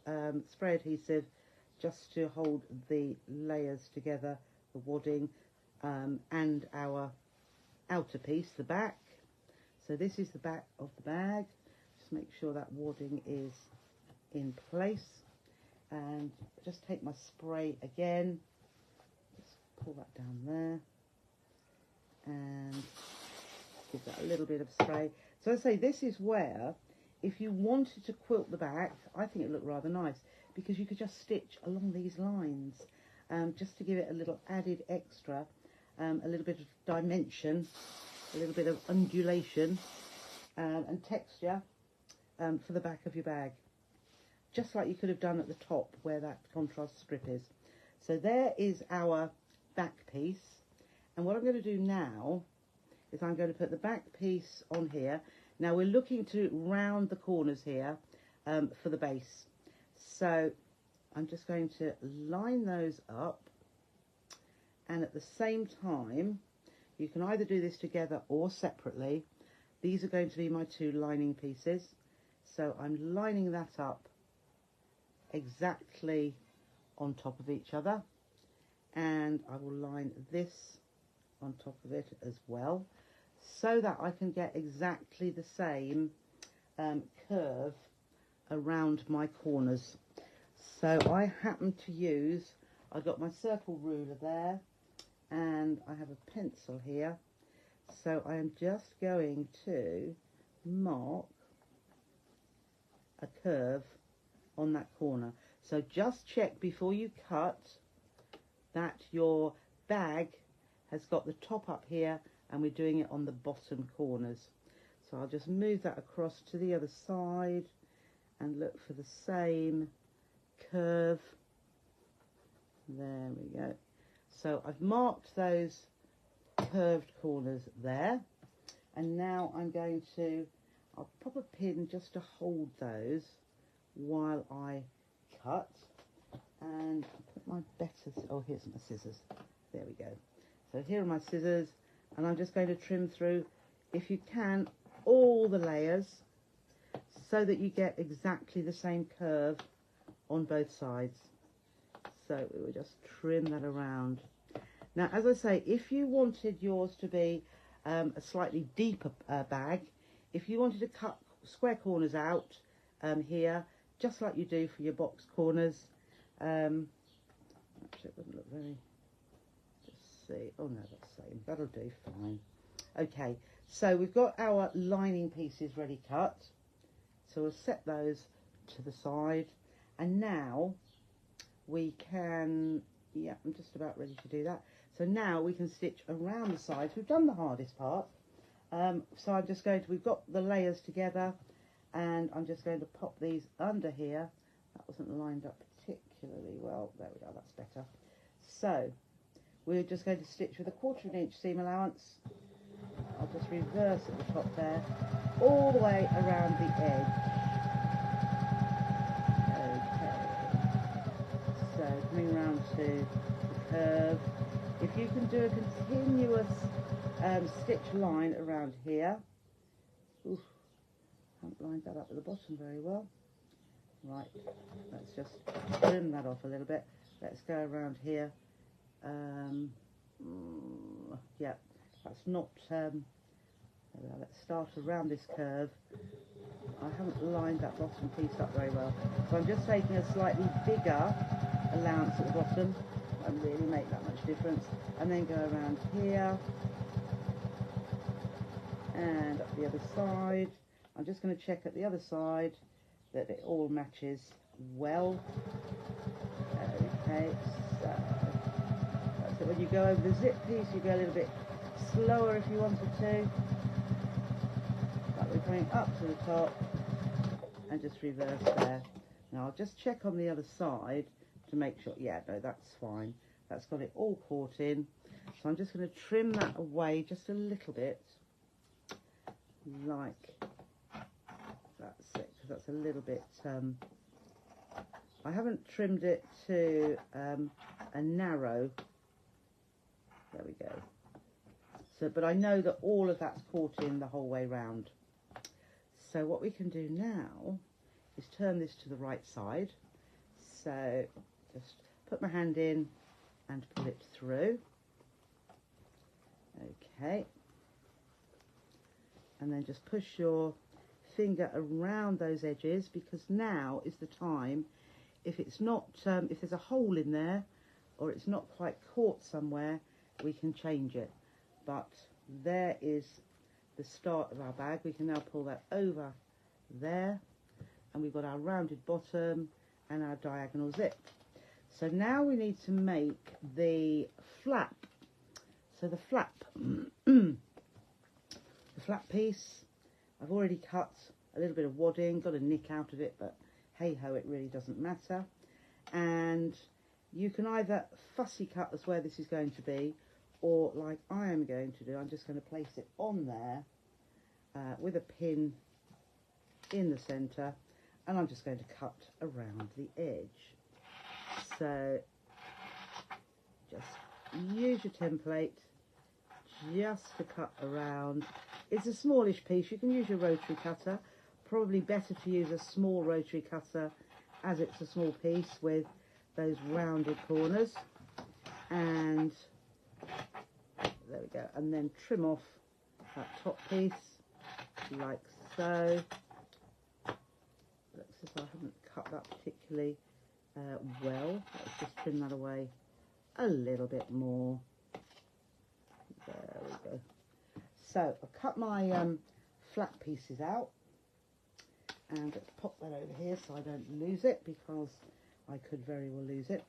spray adhesive just to hold the layers together, the wadding. and our outer piece, the back. So this is the back of the bag. Just make sure that wadding is in place, and just take my spray again, just pull that down there and give that a little bit of spray. So I say this is where, if you wanted to quilt the back, I think it looked rather nice, because you could just stitch along these lines, just to give it a little added extra, a little bit of dimension, a little bit of undulation and texture for the back of your bag, just like you could have done at the top where that contrast strip is. So there is our back piece, and what I'm going to do now is I'm going to put the back piece on here. Now we're looking to round the corners here for the base, so I'm just going to line those up, and at the same time, you can either do this together or separately. These are going to be my two lining pieces, so I'm lining that up exactly on top of each other, and I will line this on top of it as well, so that I can get exactly the same curve around my corners. So I happen to use, I've got my circle ruler there, and I have a pencil here, so I am just going to mark a curve on that corner. So just check before you cut that your bag has got the top up here, and we're doing it on the bottom corners. So I'll just move that across to the other side and look for the same curve. There we go. So I've marked those curved corners there, and now I'm going to, I'll pop a pin just to hold those while I cut, and I'll put my better, oh, here's my scissors, there we go. So here are my scissors, and I'm just going to trim through, if you can, all the layers, so that you get exactly the same curve on both sides. So we will just trim that around. Now, as I say, if you wanted yours to be a slightly deeper bag, if you wanted to cut square corners out here, just like you do for your box corners, actually it doesn't look very, just see, oh no, that's the same, that'll do fine. Okay, so we've got our lining pieces ready cut, so we'll set those to the side, and now we can, yeah, I'm just about ready to do that. So now we can stitch around the sides. We've done the hardest part. So I'm just going to, we've got the layers together, and I'm just going to pop these under here. That wasn't lined up particularly well. There we go, that's better. So we're just going to stitch with a 1/4 inch seam allowance. I'll just reverse at the top there, all the way around the edge. Okay. So coming round to the curve. If you can do a continuous stitch line around here. Oof, haven't lined that up at the bottom very well. Right, let's just trim that off a little bit. Let's go around here. Yeah, that's not, let's start around this curve. I haven't lined that bottom piece up very well, so I'm just taking a slightly bigger allowance at the bottom. Won't really make that much difference. And then go around here and up the other side. I'm just going to check at the other side that it all matches well. Okay, so when you go over the zip piece, you go a little bit slower if you wanted to. Like we're coming up to the top, and just reverse there. Now I'll just check on the other side to make sure, yeah, no, that's fine. That's got it all caught in. So I'm just going to trim that away just a little bit, like that's it, because that's a little bit, I haven't trimmed it to a narrow, there we go. So, but I know that all of that's caught in the whole way round. So what we can do now is turn this to the right side. So just put my hand in and pull it through. Okay. And then just push your finger around those edges, because now is the time, if it's not, if there's a hole in there or it's not quite caught somewhere, we can change it. But there is the start of our bag. We can now pull that over there, and we've got our rounded bottom and our diagonal zip. So now we need to make the flap. So the flap, the flap piece, I've already cut a little bit of wadding, got a nick out of it, but hey ho, it really doesn't matter. And you can either fussy cut as where this is going to be, or like I am going to do, I'm just going to place it on there with a pin in the centre, and I'm just going to cut around the edge. So just use your template just to cut around. It's a smallish piece. You can use your rotary cutter. Probably better to use a small rotary cutter, as it's a small piece with those rounded corners. And there we go. And then trim off that top piece like so. Looks as if I haven't cut that particularly well. Let's just trim that away a little bit more. There we go. So I've cut my flat pieces out, and let's pop that over here so I don't lose it, because I could very well lose it.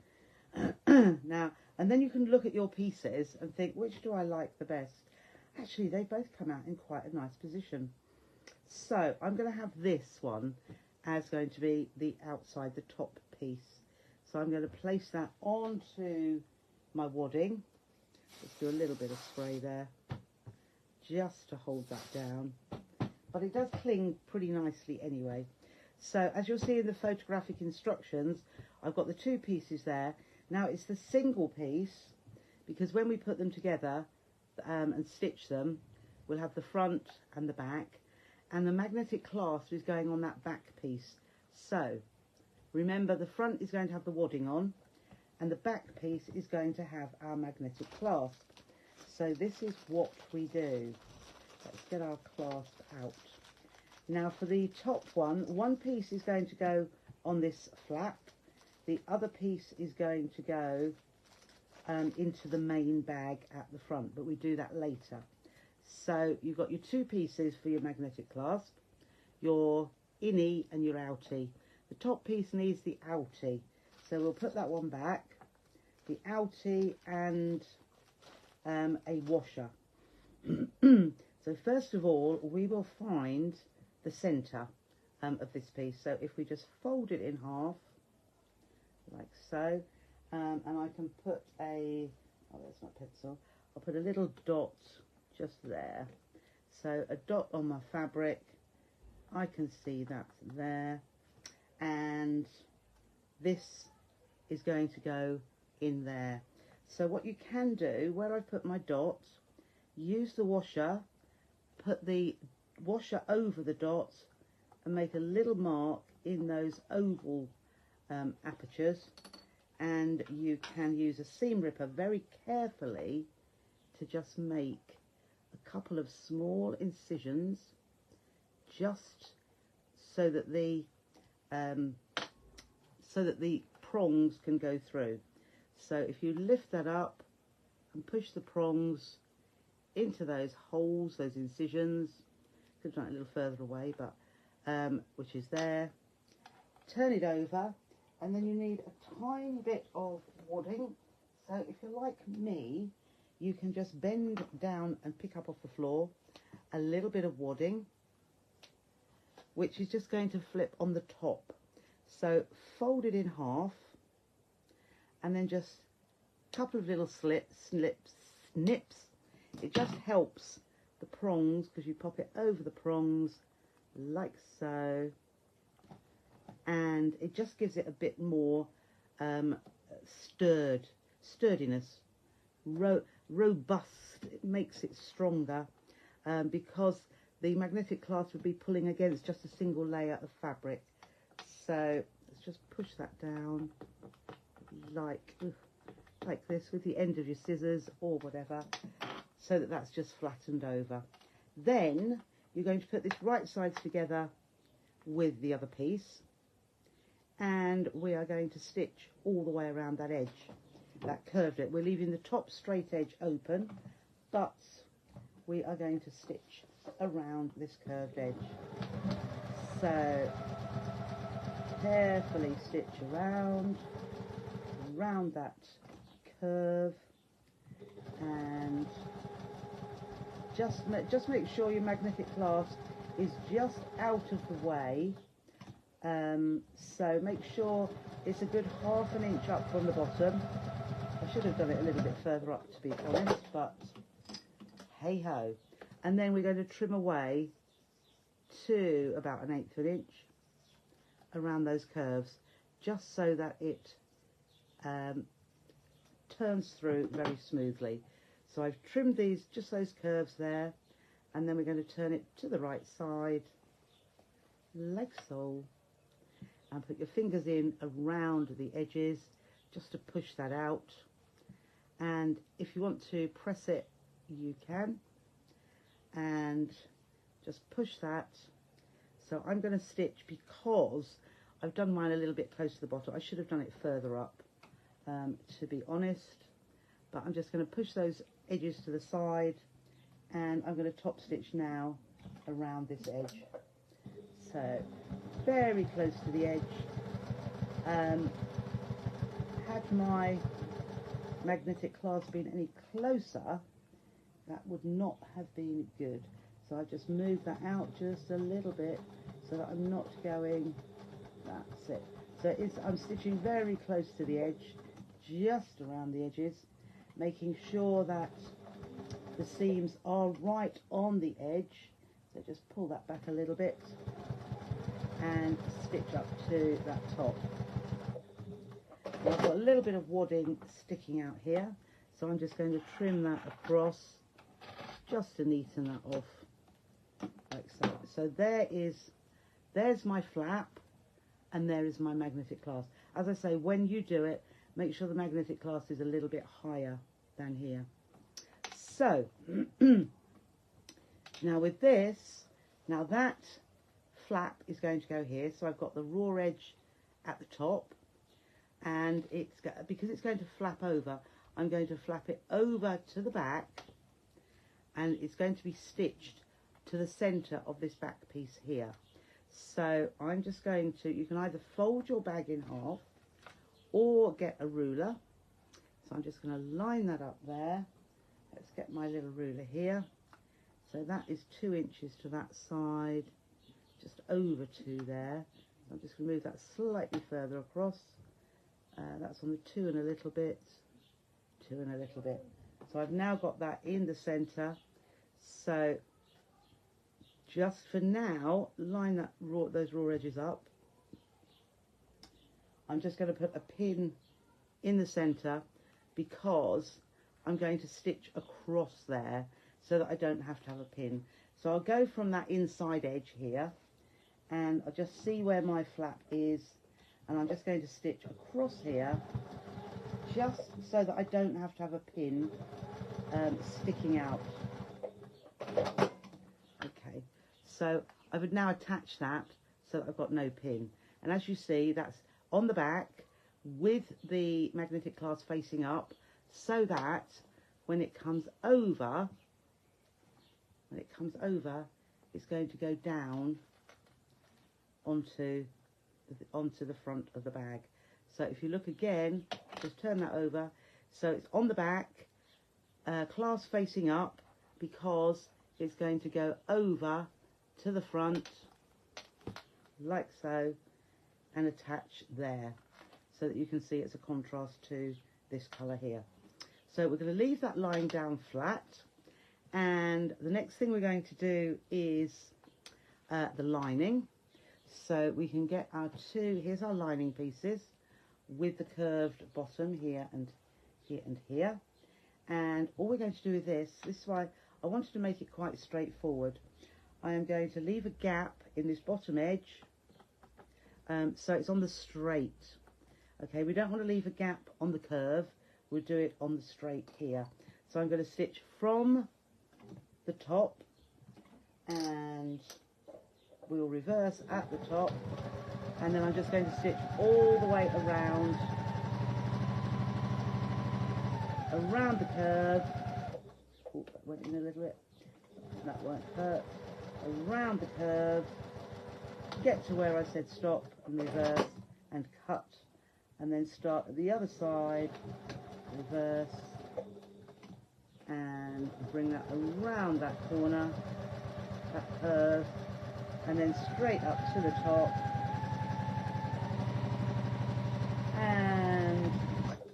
Now, and then you can look at your pieces and think, which do I like the best? Actually, they both come out in quite a nice position. So I'm going to have this one as going to be the outside, the top piece. So I'm going to place that onto my wadding. Let's do a little bit of spray there, just to hold that down. But it does cling pretty nicely anyway. So as you'll see in the photographic instructions, I've got the two pieces there. Now it's the single piece, because when we put them together and stitch them, we'll have the front and the back, and the magnetic clasp is going on that back piece. So remember, the front is going to have the wadding on, and the back piece is going to have our magnetic clasp. So this is what we do. Let's get our clasp out. Now for the top one piece is going to go on this flap. The other piece is going to go into the main bag at the front, but we do that later. So you've got your two pieces for your magnetic clasp, your innie and your outie. The top piece needs the outie, so we'll put that one back, the outie and a washer. So first of all, we will find the centre of this piece. So if we just fold it in half, like so, and I can put a, oh, there's my pencil, I'll put a little dot just there. So a dot on my fabric, I can see that's there, and this is going to go in there. So what you can do, where I put my dot, use the washer, put the washer over the dot and make a little mark in those oval apertures, and you can use a seam ripper very carefully to just make a couple of small incisions, just so that the prongs can go through. So if you lift that up and push the prongs into those holes, those incisions, could have done it a little further away, but which is there, turn it over, and then you need a tiny bit of wadding. So if you're like me, you can just bend down and pick up off the floor a little bit of wadding, which is just going to flip on the top. So fold it in half, and then just a couple of little snips. It just helps the prongs, because you pop it over the prongs like so, and it just gives it a bit more sturdiness, robust. It makes it stronger, because the magnetic clasp would be pulling against just a single layer of fabric. So let's just push that down like this with the end of your scissors or whatever. so that that's just flattened over. Then you're going to put this right side together with the other piece, and we are going to stitch all the way around that edge, that curved edge. We're leaving the top straight edge open, but we are going to stitch around this curved edge. So carefully stitch around that curve, and just make sure your magnetic clasp is just out of the way. So make sure it's a good ½ an inch up from the bottom. I should have done it a little bit further up, to be honest, but hey ho. And then we're going to trim away to about 1/8 of an inch around those curves, just so that it turns through very smoothly. So I've trimmed these, just those curves there, and then we're going to turn it to the right side, like so, and put your fingers in around the edges just to push that out. And if you want to press it, you can, and just push that. So I'm going to stitch, because I've done mine a little bit close to the bottom. I should have done it further up, to be honest, but I'm just going to push those edges to the side, and I'm going to top stitch now around this edge. So very close to the edge. Had my magnetic clasp been any closer, that would not have been good. So I just move that out just a little bit so that I'm not going, that's it. So I'm stitching very close to the edge, just around the edges, making sure that the seams are right on the edge. So just pull that back a little bit and stitch up to that top. Now I've got a little bit of wadding sticking out here, so I'm just going to trim that across just to neaten that off, like so. So there's my flap, and there is my magnetic clasp. As I say, when you do it, make sure the magnetic clasp is a little bit higher than here. So now with this, now that flap is going to go here, so I've got the raw edge at the top, and because it's going to flap over, I'm going to flap it over to the back, and it's going to be stitched to the center of this back piece here. So I'm just going to, you can either fold your bag in half or get a ruler. So I'm just going to line that up there. Let's get my little ruler here. So that is 2 inches to that side, just over 2 there. I'm just going to move that slightly further across. That's on the 2 and a little bit, 2 and a little bit. So I've now got that in the center. So just for now, line that those raw edges up. I'm just going to put a pin in the center, because I'm going to stitch across there so that I don't have to have a pin. So I'll go from that inside edge here, and I'll just see where my flap is, and I'm just going to stitch across here, just so that I don't have to have a pin sticking out. Okay, so I would now attach that so that I've got no pin. And as you see, that's on the back with the magnetic clasp facing up, so that when it comes over, it's going to go down onto the front of the bag. So if you look again, just turn that over, so it's on the back, clasp facing up, because it's going to go over to the front like so, and attach there, so that you can see it's a contrast to this colour here. So we're going to leave that lying down flat, and the next thing we're going to do is the lining. So we can get our here's our lining pieces with the curved bottom here and here and here. And all we're going to do with this is why I wanted to make it quite straightforward. I am going to leave a gap in this bottom edge, so it's on the straight. Okay, we don't want to leave a gap on the curve, we'll do it on the straight here. So I'm going to stitch from the top, and we'll reverse at the top, and then I'm just going to stitch all the way around the curve. Oh, that went in a little bit. That won't hurt. Around the curve, get to where I said stop, and reverse and cut, and then start at the other side, reverse, and bring that around that corner, that curve, and then straight up to the top, and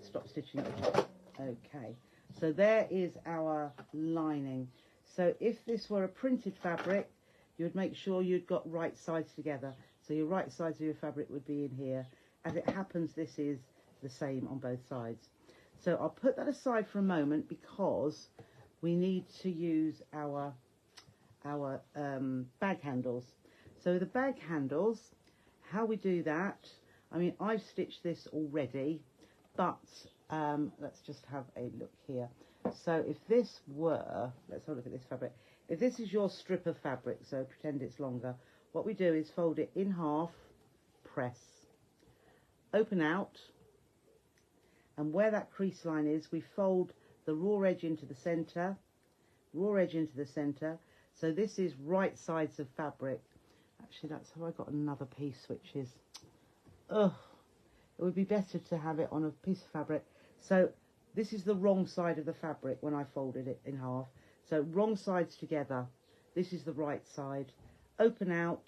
stop stitching at the top. Okay, so there is our lining. So if this were a printed fabric, you would make sure you'd got right sides together. So your right sides of your fabric would be in here. As it happens, this is the same on both sides. So I'll put that aside for a moment because we need to use our bag handles. So the bag handles, how we do that, I mean, I've stitched this already, but let's just have a look here. So if this were, let's have a look at this fabric. If this is your strip of fabric, so pretend it's longer, what we do is fold it in half, press, open out, and where that crease line is, we fold the raw edge into the centre, raw edge into the centre. So this is right sides of fabric. Actually, that's how I got another piece, which is, it would be better to have it on a piece of fabric. So this is the wrong side of the fabric when I folded it in half. So wrong sides together. This is the right side. Open out,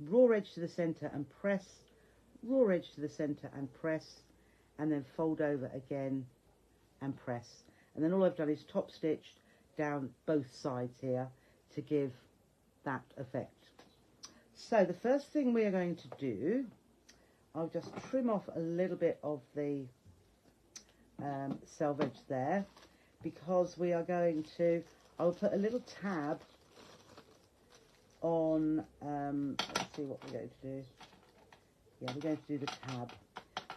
raw edge to the centre and press, raw edge to the centre and press, and then fold over again and press. And then all I've done is top stitched down both sides here to give that effect. So the first thing we are going to do, I'll just trim off a little bit of the selvage there, because we are going to, I'll put a little tab on, let's see what we're going to do. Yeah, we're going to do the tab.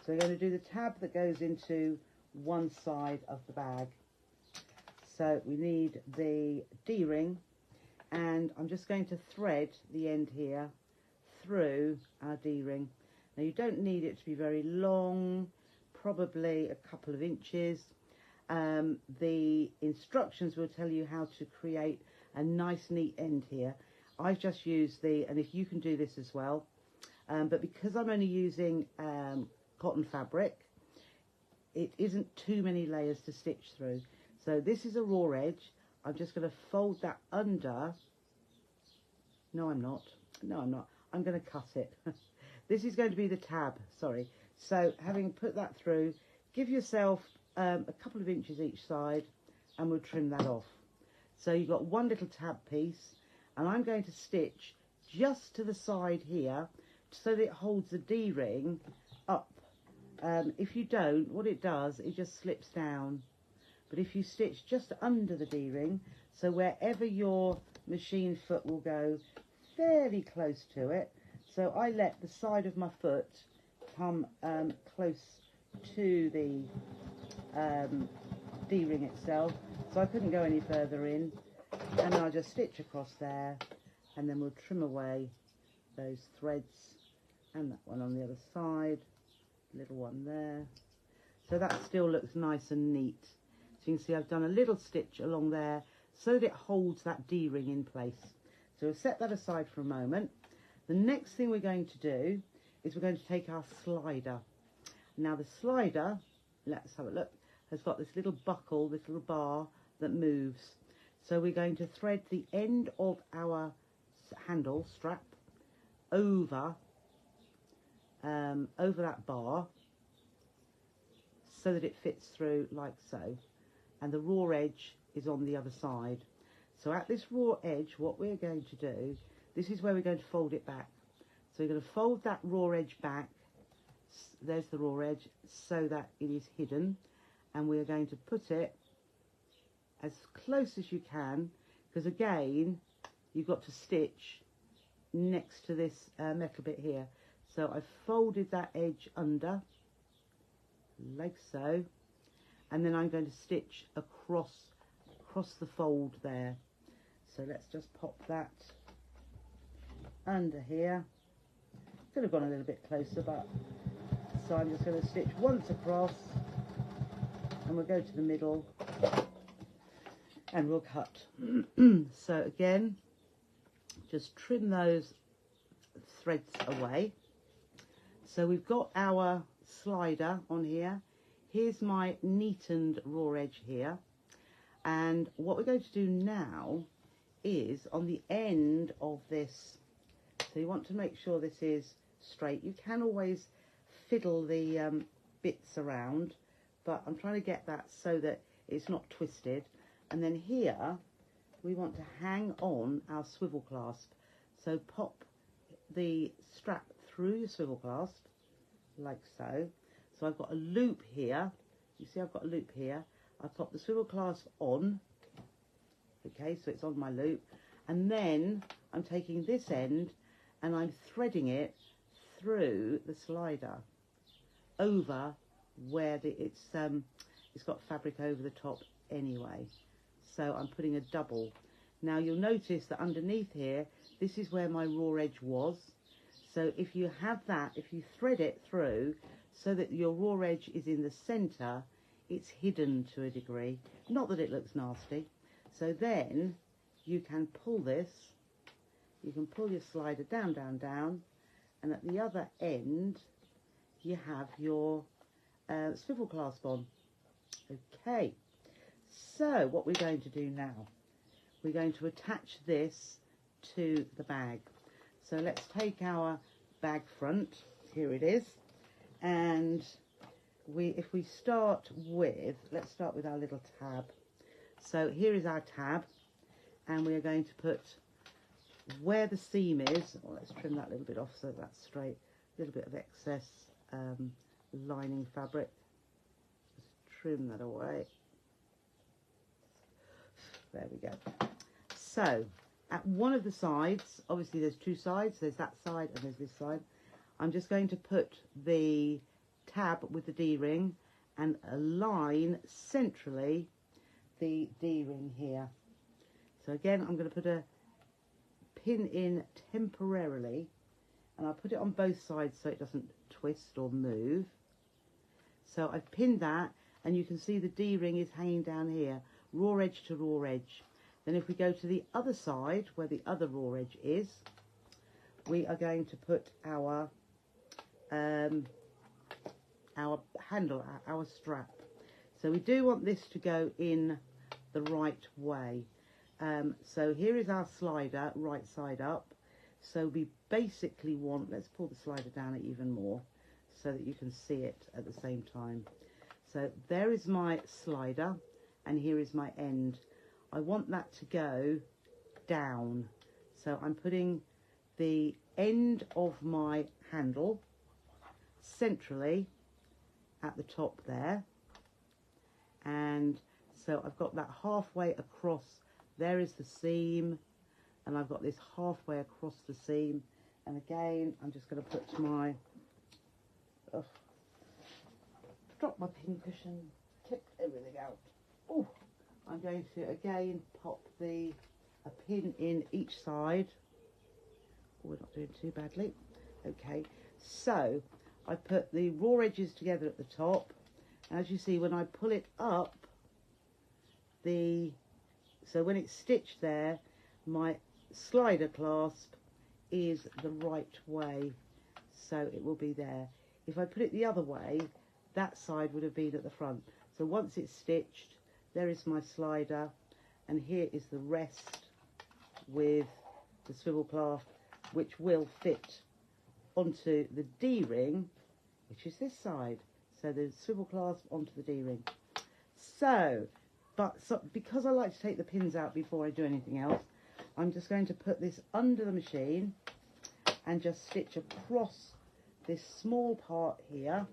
So we're going to do the tab that goes into one side of the bag. So we need the D-ring, and I'm just going to thread the end here through our D-ring. Now you don't need it to be very long, probably a couple of inches. The instructions will tell you how to create a nice neat end here. I've just used and if you can do this as well, but because I'm only using cotton fabric, it isn't too many layers to stitch through. So this is a raw edge. I'm just going to fold that under. No, I'm not. No, I'm not. I'm going to cut it. This is going to be the tab, sorry. So having put that through, give yourself a couple of inches each side, and we'll trim that off. So you've got one little tab piece, and I'm going to stitch just to the side here so that it holds the D-ring up. If you don't, what it does, it just slips down. But if you stitch just under the D-ring, so wherever your machine foot will go, fairly close to it, so I let the side of my foot come close to the D-ring itself, so I couldn't go any further in, and then I'll just stitch across there, and then we'll trim away those threads, and that one on the other side, little one there, so that still looks nice and neat. So you can see I've done a little stitch along there so that it holds that D-ring in place. So we'll set that aside for a moment. The next thing we're going to do is we're going to take our slider. Now the slider, let's have a look, has got this little buckle, this little bar that moves. So we're going to thread the end of our handle strap over that bar so that it fits through like so, and the raw edge is on the other side. So at this raw edge, what we're going to do, this is where we're going to fold it back. So we're going to fold that raw edge back, there's the raw edge, so that it is hidden, and we're going to put it as close as you can, because again, you've got to stitch next to this metal bit here. So I've folded that edge under, like so, and then I'm going to stitch across the fold there. So let's just pop that under here. Could have gone a little bit closer, but so I'm just going to stitch once across, and we'll go to the middle and we'll cut. So again, just trim those threads away. So we've got our slider on here. Here's my neatened raw edge here, and what we're going to do now is on the end of this, so you want to make sure this is straight. You can always fiddle the bits around, but I'm trying to get that so that it's not twisted. And then here we want to hang on our swivel clasp, so pop the strap through your swivel clasp like so. So I've got a loop here, you see I've got a loop here. I pop the swivel clasp on, okay, so it's on my loop, and then I'm taking this end and I'm threading it through the slider over where it's got fabric over the top anyway. So I'm putting a double. Now you'll notice that underneath here, this is where my raw edge was. So if you have that, if you thread it through so that your raw edge is in the centre, it's hidden to a degree. Not that it looks nasty. So then you can pull this, you can pull your slider down, down, down, and at the other end you have your swivel clasp on. Okay, so what we're going to do now, we're going to attach this to the bag. So let's take our bag front, here it is, and if we start with, let's start with our little tab. So here is our tab, and we are going to put where the seam is, let's trim that a little bit off so that's straight, a little bit of excess lining fabric, just trim that away, there we go. So at one of the sides, obviously there's two sides, there's that side and there's this side, I'm just going to put the tab with the D-ring and align centrally the D-ring here. So again, I'm going to put a pin in temporarily, and I'll put it on both sides so it doesn't twist or move. So I've pinned that, and you can see the D-ring is hanging down here, raw edge to raw edge. Then if we go to the other side, where the other raw edge is, we are going to put our handle, our strap. So we do want this to go in the right way. So here is our slider, right side up. So we basically want, let's pull the slider down even more so that you can see it at the same time. So there is my slider, and here is my end. I want that to go down. So I'm putting the end of my handle centrally at the top there. And so I've got that halfway across. There is the seam, and I've got this halfway across the seam. And again, I'm just going to put my, drop my pin cushion, tip everything out. Oh, I'm going to again pop a pin in each side. Oh, we're not doing too badly. Okay, so I put the raw edges together at the top. As you see, when I pull it up, so when it's stitched there, my slider clasp is the right way, so it will be there. If I put it the other way, that side would have been at the front. So once it's stitched, there is my slider, and here is the rest with the swivel clasp, which will fit onto the D-ring, which is this side. So the swivel clasp onto the D-ring. So because I like to take the pins out before I do anything else, I'm just going to put this under the machine and just stitch across this small part here,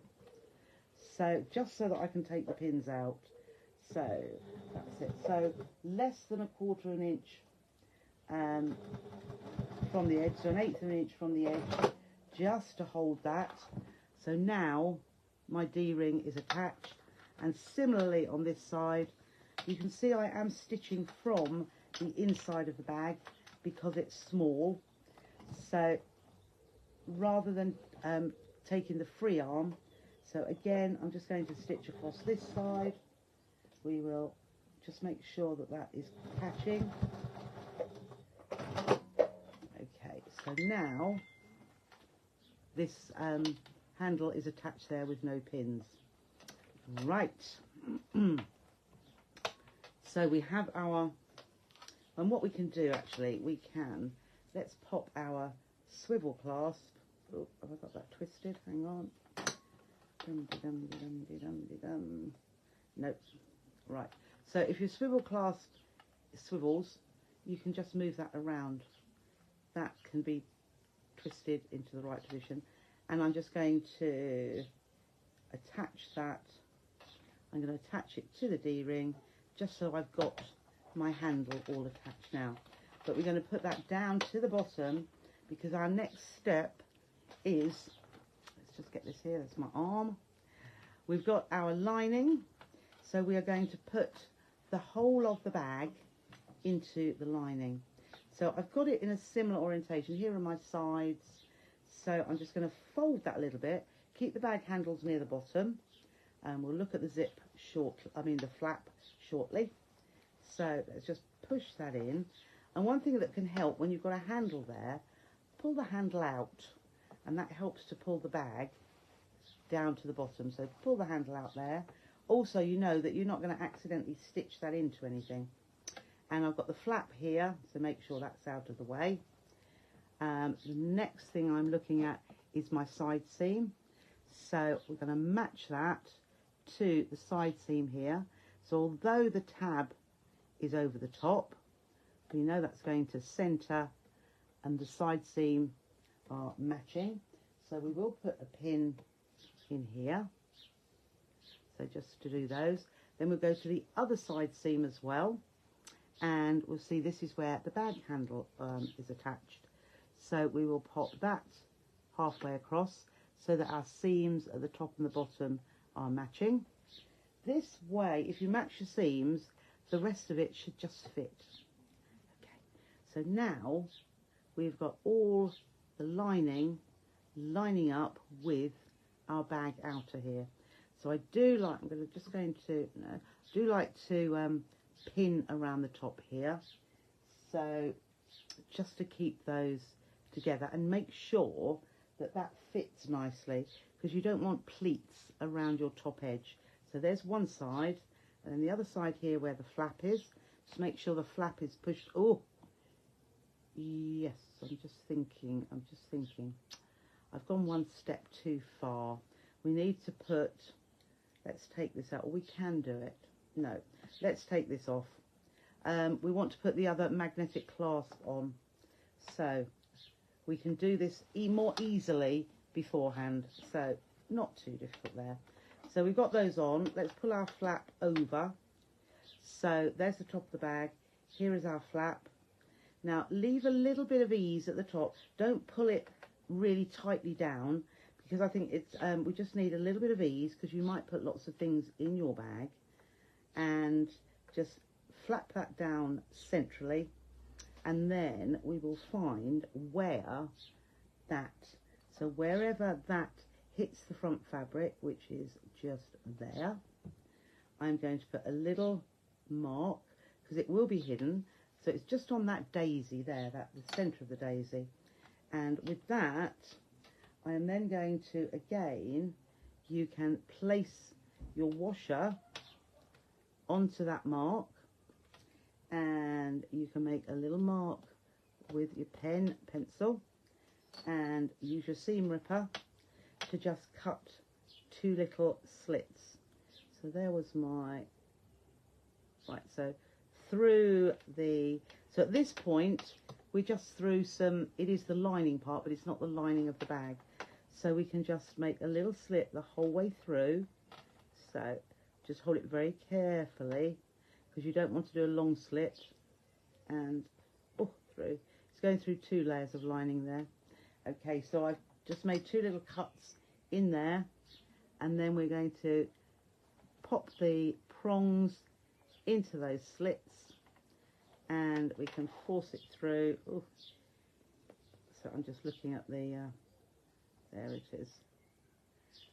so just so that I can take the pins out. So that's it. So less than 1/4 inch from the edge, so 1/8 inch from the edge, just to hold that. So now my D-ring is attached, And similarly on this side, you can see I am stitching from the inside of the bag because it's small. So rather than taking the free arm, so again, I'm just going to stitch across this side. We will just make sure that that is catching. Okay, so now this handle is attached there with no pins. Right. So we have our, and what we can do actually, we can, let's pop our swivel clasp. Oh, have I got that twisted? Hang on. Nope. Right. So if your swivel clasp swivels, you can just move that around. That can be twisted into the right position. And I'm just going to attach that. I'm going to attach it to the D-ring just so I've got my handle all attached now. But we're going to put that down to the bottom because our next step is, let's just get this here, that's my arm. We've got our lining, so we are going to put the whole of the bag into the lining. So I've got it in a similar orientation. Here are my sides. So I'm just going to fold that a little bit, keep the bag handles near the bottom, and we'll look at the zip the flap shortly. So let's just push that in. And one thing that can help when you've got a handle there, pull the handle out, and that helps to pull the bag down to the bottom. So pull the handle out there. Also, you know that you're not going to accidentally stitch that into anything. And I've got the flap here, so make sure that's out of the way. The next thing I'm looking at is my side seam. So we're going to match that to the side seam here. So although the tab is over the top, we know that's going to centre and the side seam are matching. So we will put a pin in here. So just to do those. Then we'll go to the other side seam as well. And we'll see this is where the bag handle is attached. So we will pop that halfway across so that our seams at the top and the bottom are matching. This way, if you match your seams, the rest of it should just fit. Okay, so now we've got all the lining lining up with our bag outer here. So I do like, do like to pin around the top here. So just to keep those together and make sure that that fits nicely, because you don't want pleats around your top edge. So there's one side, and then the other side here where the flap is, just make sure the flap is pushed. Oh, yes, I'm just thinking. I've gone one step too far. We need to put, let's take this out, or we can do it. No, let's take this off. We want to put the other magnetic clasp on. So we can do this more easily beforehand. So not too difficult there. So we've got those on. Let's pull our flap over. So there's the top of the bag. Here is our flap. Now leave a little bit of ease at the top. Don't pull it really tightly down, because I think it's we just need a little bit of ease, because you might put lots of things in your bag. And just flap that down centrally, and then we will find where that, so wherever that hits the front fabric, which is just there, I'm going to put a little mark, because it will be hidden. So it's just on that daisy there, the centre of the daisy. And with that, I am then going to, again, you can place your washer onto that mark, and you can make a little mark with your pencil, and use your seam ripper to just cut 2 little slits. So there was my, right, so through the, so at this point we just threw some, it is the lining part, but it's not the lining of the bag. So we can just make a little slit the whole way through. So just hold it very carefully, because you don't want to do a long slit. And through. It's going through 2 layers of lining there. Okay, so I've just made 2 little cuts in there, and then we're going to pop the prongs into those slits and we can force it through. Ooh. So I'm just looking at the, there it is.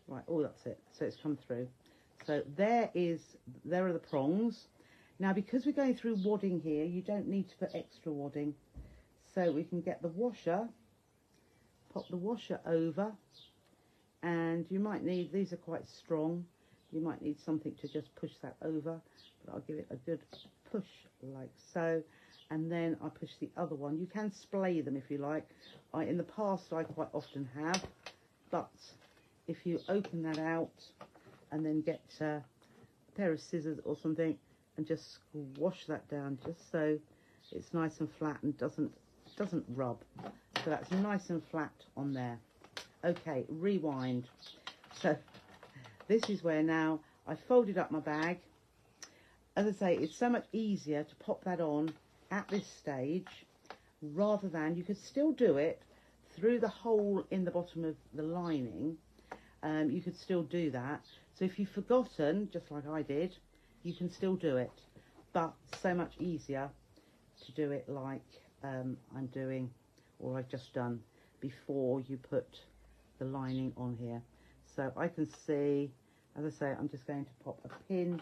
Right, oh, that's it. So it's come through. So there are the prongs. Now, because we're going through wadding here, you don't need to put extra wadding. So we can get the washer, pop the washer over, and you might need, these are quite strong, you might need something to just push that over, but I'll give it a good push like so, and then I push the other one. You can splay them if you like. In the past I quite often have, but if you open that out and then get a pair of scissors or something and just squash that down just so it's nice and flat and doesn't rub. So that's nice and flat on there. Okay, rewind. So this is where now I folded up my bag. As I say, it's so much easier to pop that on at this stage rather than, you could still do it through the hole in the bottom of the lining. You could still do that. So if you've forgotten, just like I did, you can still do it, but so much easier to do it like I'm doing, or I've just done, before you put the lining on here. So I can see, as I say, I'm just going to pop a pin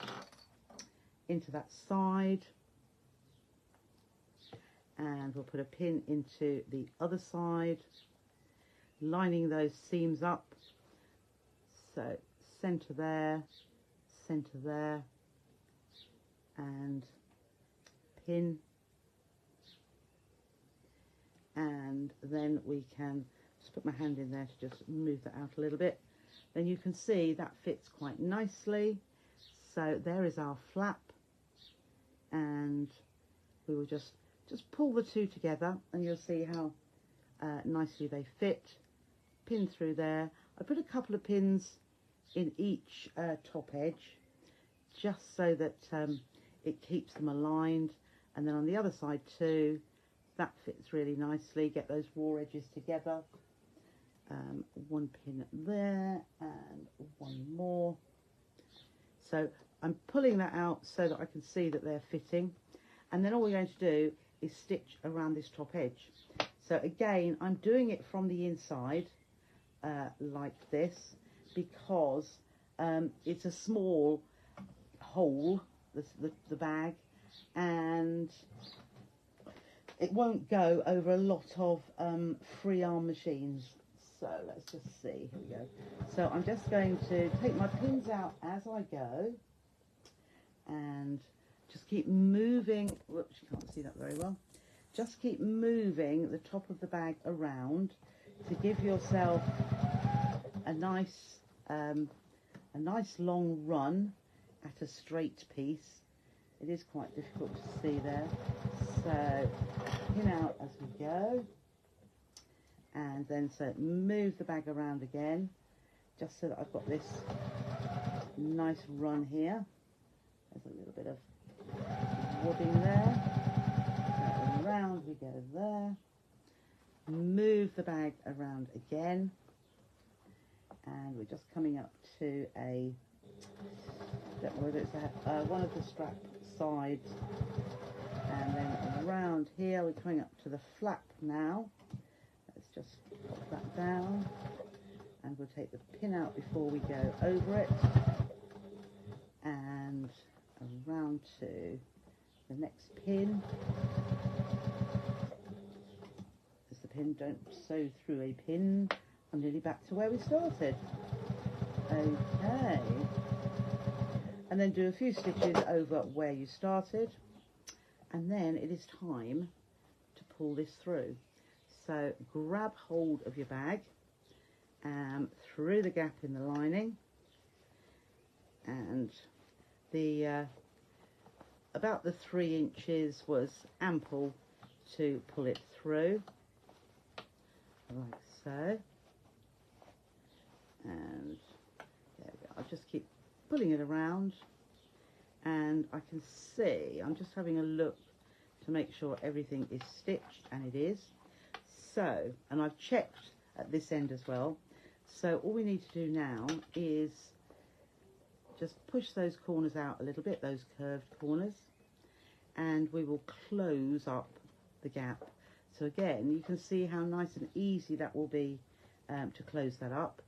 into that side, and we'll put a pin into the other side, lining those seams up. So centre there, and pin, and then we can just put my hand in there to just move that out a little bit. Then you can see that fits quite nicely. So there is our flap, and we will just pull the two together and you'll see how nicely they fit. Pin through there. I put a couple of pins in each top edge just so that it keeps them aligned, and then on the other side too, that fits really nicely. Get those raw edges together. One pin there and one more. So I'm pulling that out so that I can see that they're fitting, and then all we're going to do is stitch around this top edge. So again, I'm doing it from the inside like this because it's a small hole, the bag, and it won't go over a lot of free arm machines. So let's just see, here we go. So I'm just going to take my pins out as I go and just keep moving. Whoops, you can't see that very well. Just keep moving the top of the bag around to give yourself a nice long run at a straight piece. It is quite difficult to see there. So pin out as we go, and then so move the bag around again, just so that I've got this nice run here. There's a little bit of wadding there. So around we go there. Move the bag around again, and we're just coming up to a, I don't know whether it's one of the strap sides, and then around here we're coming up to the flap now. Let's just pop that down, and we'll take the pin out before we go over it, and around to the next pin. As the pin, don't sew through a pin. I'm nearly back to where we started. Okay, and then do a few stitches over where you started, and then it is time to pull this through. So grab hold of your bag through the gap in the lining, and the about the 3 inches was ample to pull it through like so. And there we go. I'll just keep pulling it around, and I can see, I'm just having a look to make sure everything is stitched, and it is. So, and I've checked at this end as well. So all we need to do now is just push those corners out a little bit, those curved corners, and we will close up the gap. So again, you can see how nice and easy that will be to close that up.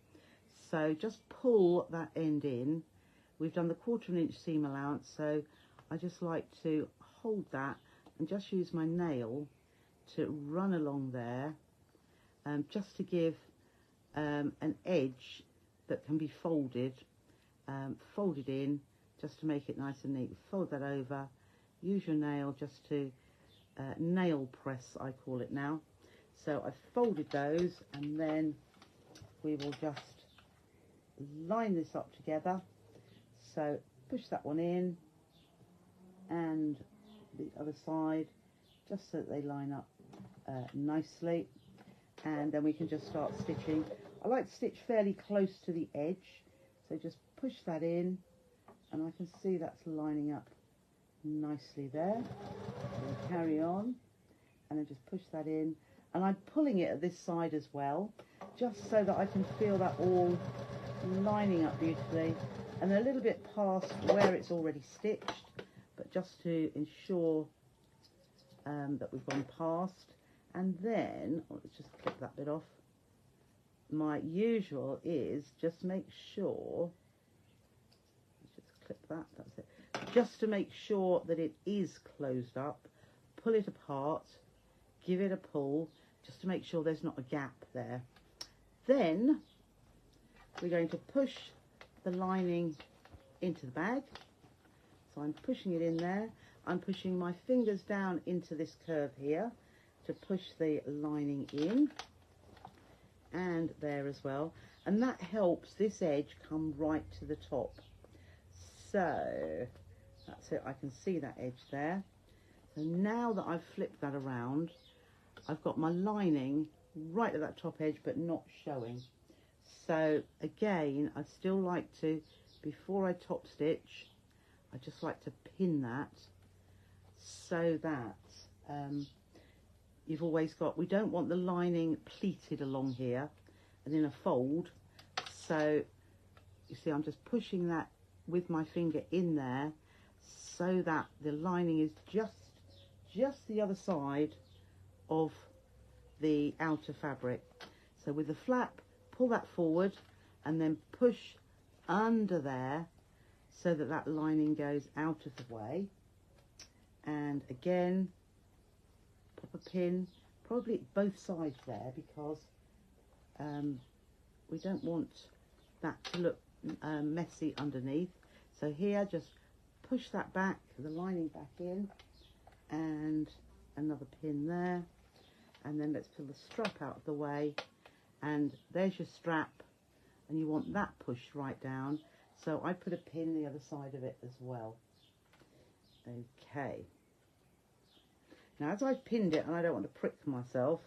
So just pull that end in. We've done the 1/4 inch seam allowance, so I just like to hold that and just use my nail to run along there, just to give an edge that can be folded in, just to make it nice and neat. Fold that over, use your nail just to nail press, I call it now. So I've folded those, and then we will just line this up together. So push that one in, and the other side, just so that they line up nicely, and then we can just start stitching. I like to stitch fairly close to the edge, so just push that in, and I can see that's lining up nicely there. We'll carry on, and then just push that in, and I'm pulling it at this side as well, just so that I can feel that all lining up beautifully, and a little bit past where it's already stitched, but just to ensure that we've gone past. And then let's just clip that bit off. My usual is just make sure, let's just clip that, that's it, just to make sure that it is closed up. Pull it apart, give it a pull, just to make sure there's not a gap there. Then we're going to push the lining into the bag. So I'm pushing it in there. I'm pushing my fingers down into this curve here to push the lining in, and there as well, and that helps this edge come right to the top. So that's it, I can see that edge there. So now that I've flipped that around, I've got my lining right at that top edge but not showing. So again, I'd still like to, before I top stitch, I just like to pin that so that you've always got, we don't want the lining pleated along here and in a fold. So you see, I'm just pushing that with my finger in there so that the lining is just the other side of the outer fabric. So with the flap, pull that forward and then push under there so that that lining goes out of the way. And again, pop a pin, probably both sides there, because we don't want that to look messy underneath. So here, just push that back, the lining back in, and another pin there. And then let's pull the strap out of the way, and there's your strap, and you want that pushed right down. So I put a pin the other side of it as well. Okay. Now, as I've pinned it, and I don't want to prick myself,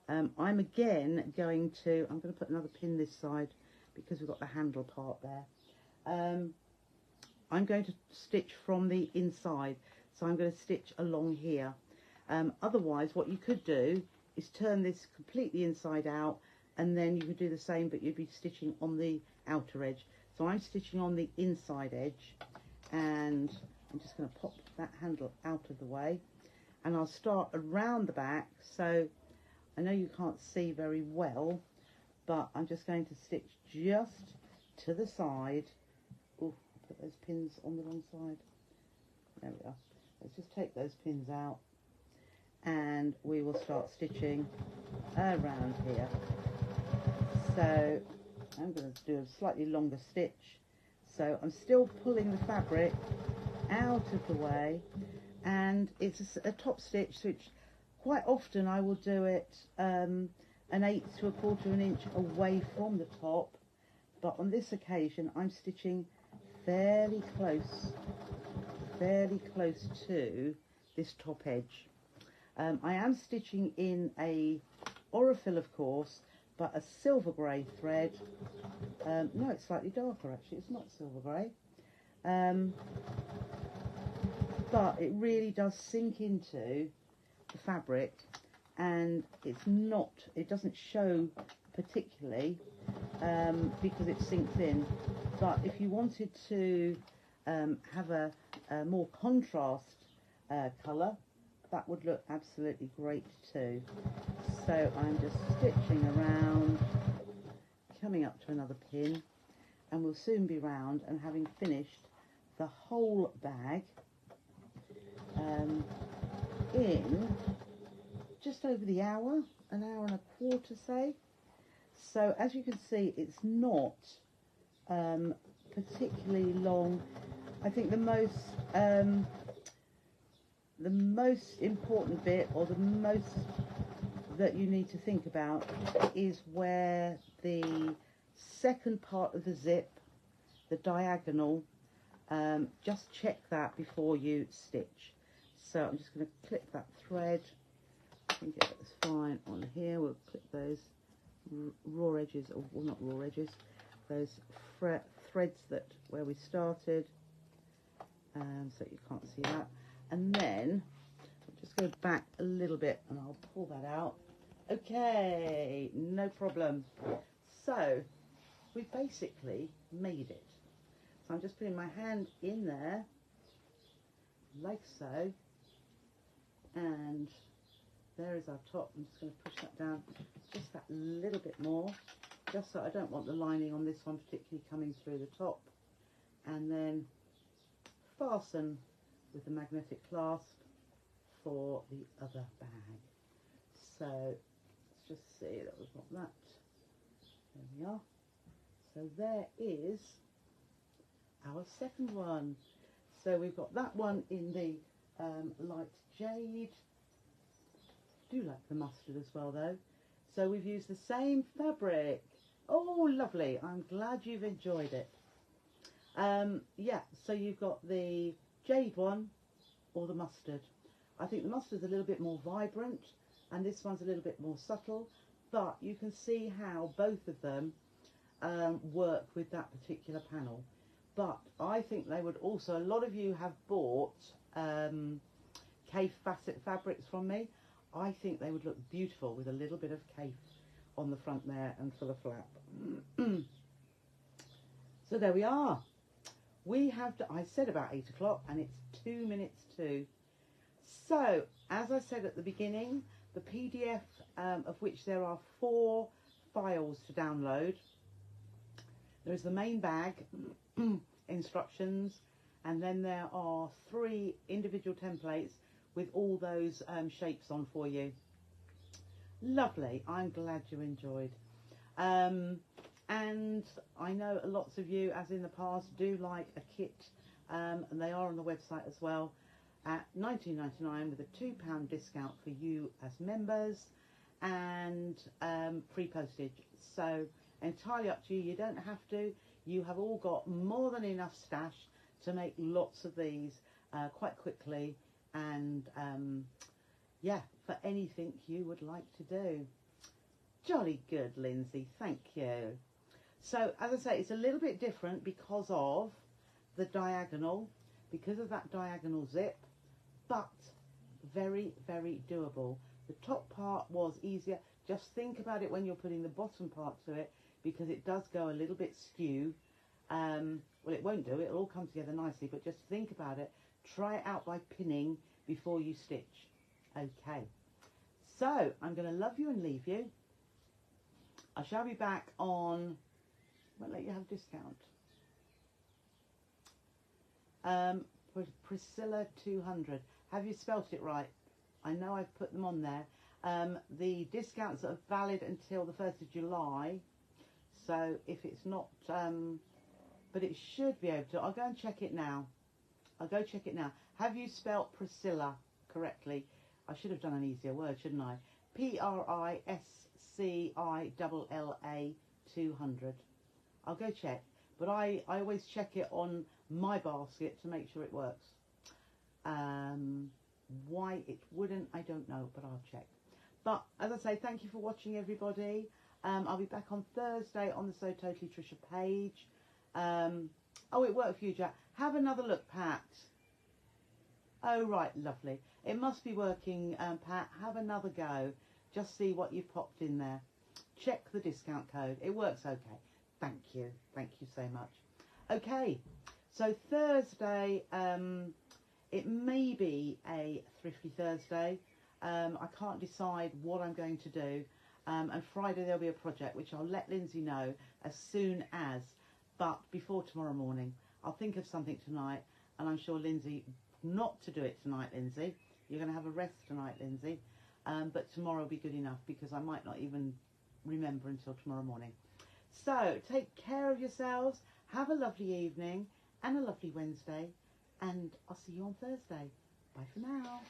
I'm again going to, I'm going to put another pin this side because we've got the handle part there. I'm going to stitch from the inside, so I'm going to stitch along here. Otherwise, what you could do is turn this completely inside out, and then you could do the same, but you'd be stitching on the outer edge. So I'm stitching on the inside edge, and I'm just going to pop that handle out of the way, and I'll start around the back. So I know you can't see very well, but I'm just going to stitch just to the side. Oh, put those pins on the wrong side. There we are. Let's just take those pins out, and we will start stitching around here. So I'm going to do a slightly longer stitch. So I'm still pulling the fabric out of the way, and it's a top stitch, which quite often I will do it an 1/8 to 1/4 of an inch away from the top, but on this occasion I'm stitching fairly close to this top edge. I am stitching in a Aurifil, of course, but a silver grey thread. No, it's slightly darker actually, it's not silver grey. But it really does sink into the fabric, and it's not, it doesn't show particularly because it sinks in. But if you wanted to have a more contrast colour, that would look absolutely great too. So I'm just stitching around, coming up to another pin, and we'll soon be round and having finished the whole bag in just over the hour, an hour and a quarter, say. So as you can see, it's not particularly long. I think the most important bit, or the most that you need to think about, is where the second part of the zip, the diagonal, just check that before you stitch. So I'm just going to clip that thread. I think it's fine on here. We'll clip those raw edges, or well, not raw edges, those threads that where we started, so you can't see that. And then I'll just go back a little bit and I'll pull that out. Okay, no problem. So we basically made it. So I'm just putting my hand in there like so, and there is our top. I'm just going to push that down just that little bit more, just so I don't want the lining on this one particularly coming through the top, and then fasten with the magnetic clasp for the other bag. So let's just see that we've got that. There we are. So there is our second one. So we've got that one in the light jade. I do like the mustard as well though. So we've used the same fabric. Oh, lovely. I'm glad you've enjoyed it. Yeah, so you've got the jade one or the mustard. I think the mustard's a little bit more vibrant and this one's a little bit more subtle, but you can see how both of them work with that particular panel. But I think they would also, a lot of you have bought Kaffe Facet fabrics from me. I think they would look beautiful with a little bit of Kaffe on the front there and for the flap. So there we are. We have, I said about 8 o'clock and it's 2 minutes to. So as I said at the beginning, the PDF of which there are 4 files to download. There is the main bag, instructions, and then there are 3 individual templates with all those shapes on for you. Lovely. I'm glad you enjoyed. And I know lots of you, as in the past, do like a kit, and they are on the website as well, at £19.99 with a £2 discount for you as members, and free postage. So entirely up to you. You don't have to. You have all got more than enough stash to make lots of these quite quickly, and yeah, for anything you would like to do. Jolly good, Lindsay, thank you. So as I say, it's a little bit different because of the diagonal, because of that diagonal zip, but very, very doable. The top part was easier. Just think about it when you're putting the bottom part to it, because it does go a little bit skew. Well, it won't do, it'll all come together nicely, but just think about it. Try it out by pinning before you stitch. Okay, so I'm going to love you and leave you. I shall be back on, won't let you have a discount. Priscilla 200. Have you spelt it right? I know I've put them on there. The discounts are valid until the 1st of July. So if it's not, but it should be able to. I'll go and check it now. I'll go check it now. Have you spelt Priscilla correctly? I should have done an easier word, shouldn't I? Priscilla 200. I'll go check, but I always check it on my basket to make sure it works. Why it wouldn't, I don't know, but I'll check. But as I say, thank you for watching, everybody. I'll be back on Thursday on the So Totally Trisha page. Oh, it worked for you, Jack. Have another look, Pat. Oh, right, lovely. It must be working, Pat. Have another go. Just see what you've popped in there. check the discount code. It works okay. Thank you so much. Okay, so Thursday, it may be a Thrifty Thursday. I can't decide what I'm going to do. And Friday there'll be a project which I'll let Lindsay know as soon as, but before tomorrow morning. I'll think of something tonight, and I'm sure Lindsay, not to do it tonight, Lindsay. You're going to have a rest tonight, Lindsay. But tomorrow will be good enough, because I might not even remember until tomorrow morning. So take care of yourselves. Have a lovely evening and a lovely Wednesday. And I'll see you on Thursday. Bye for now.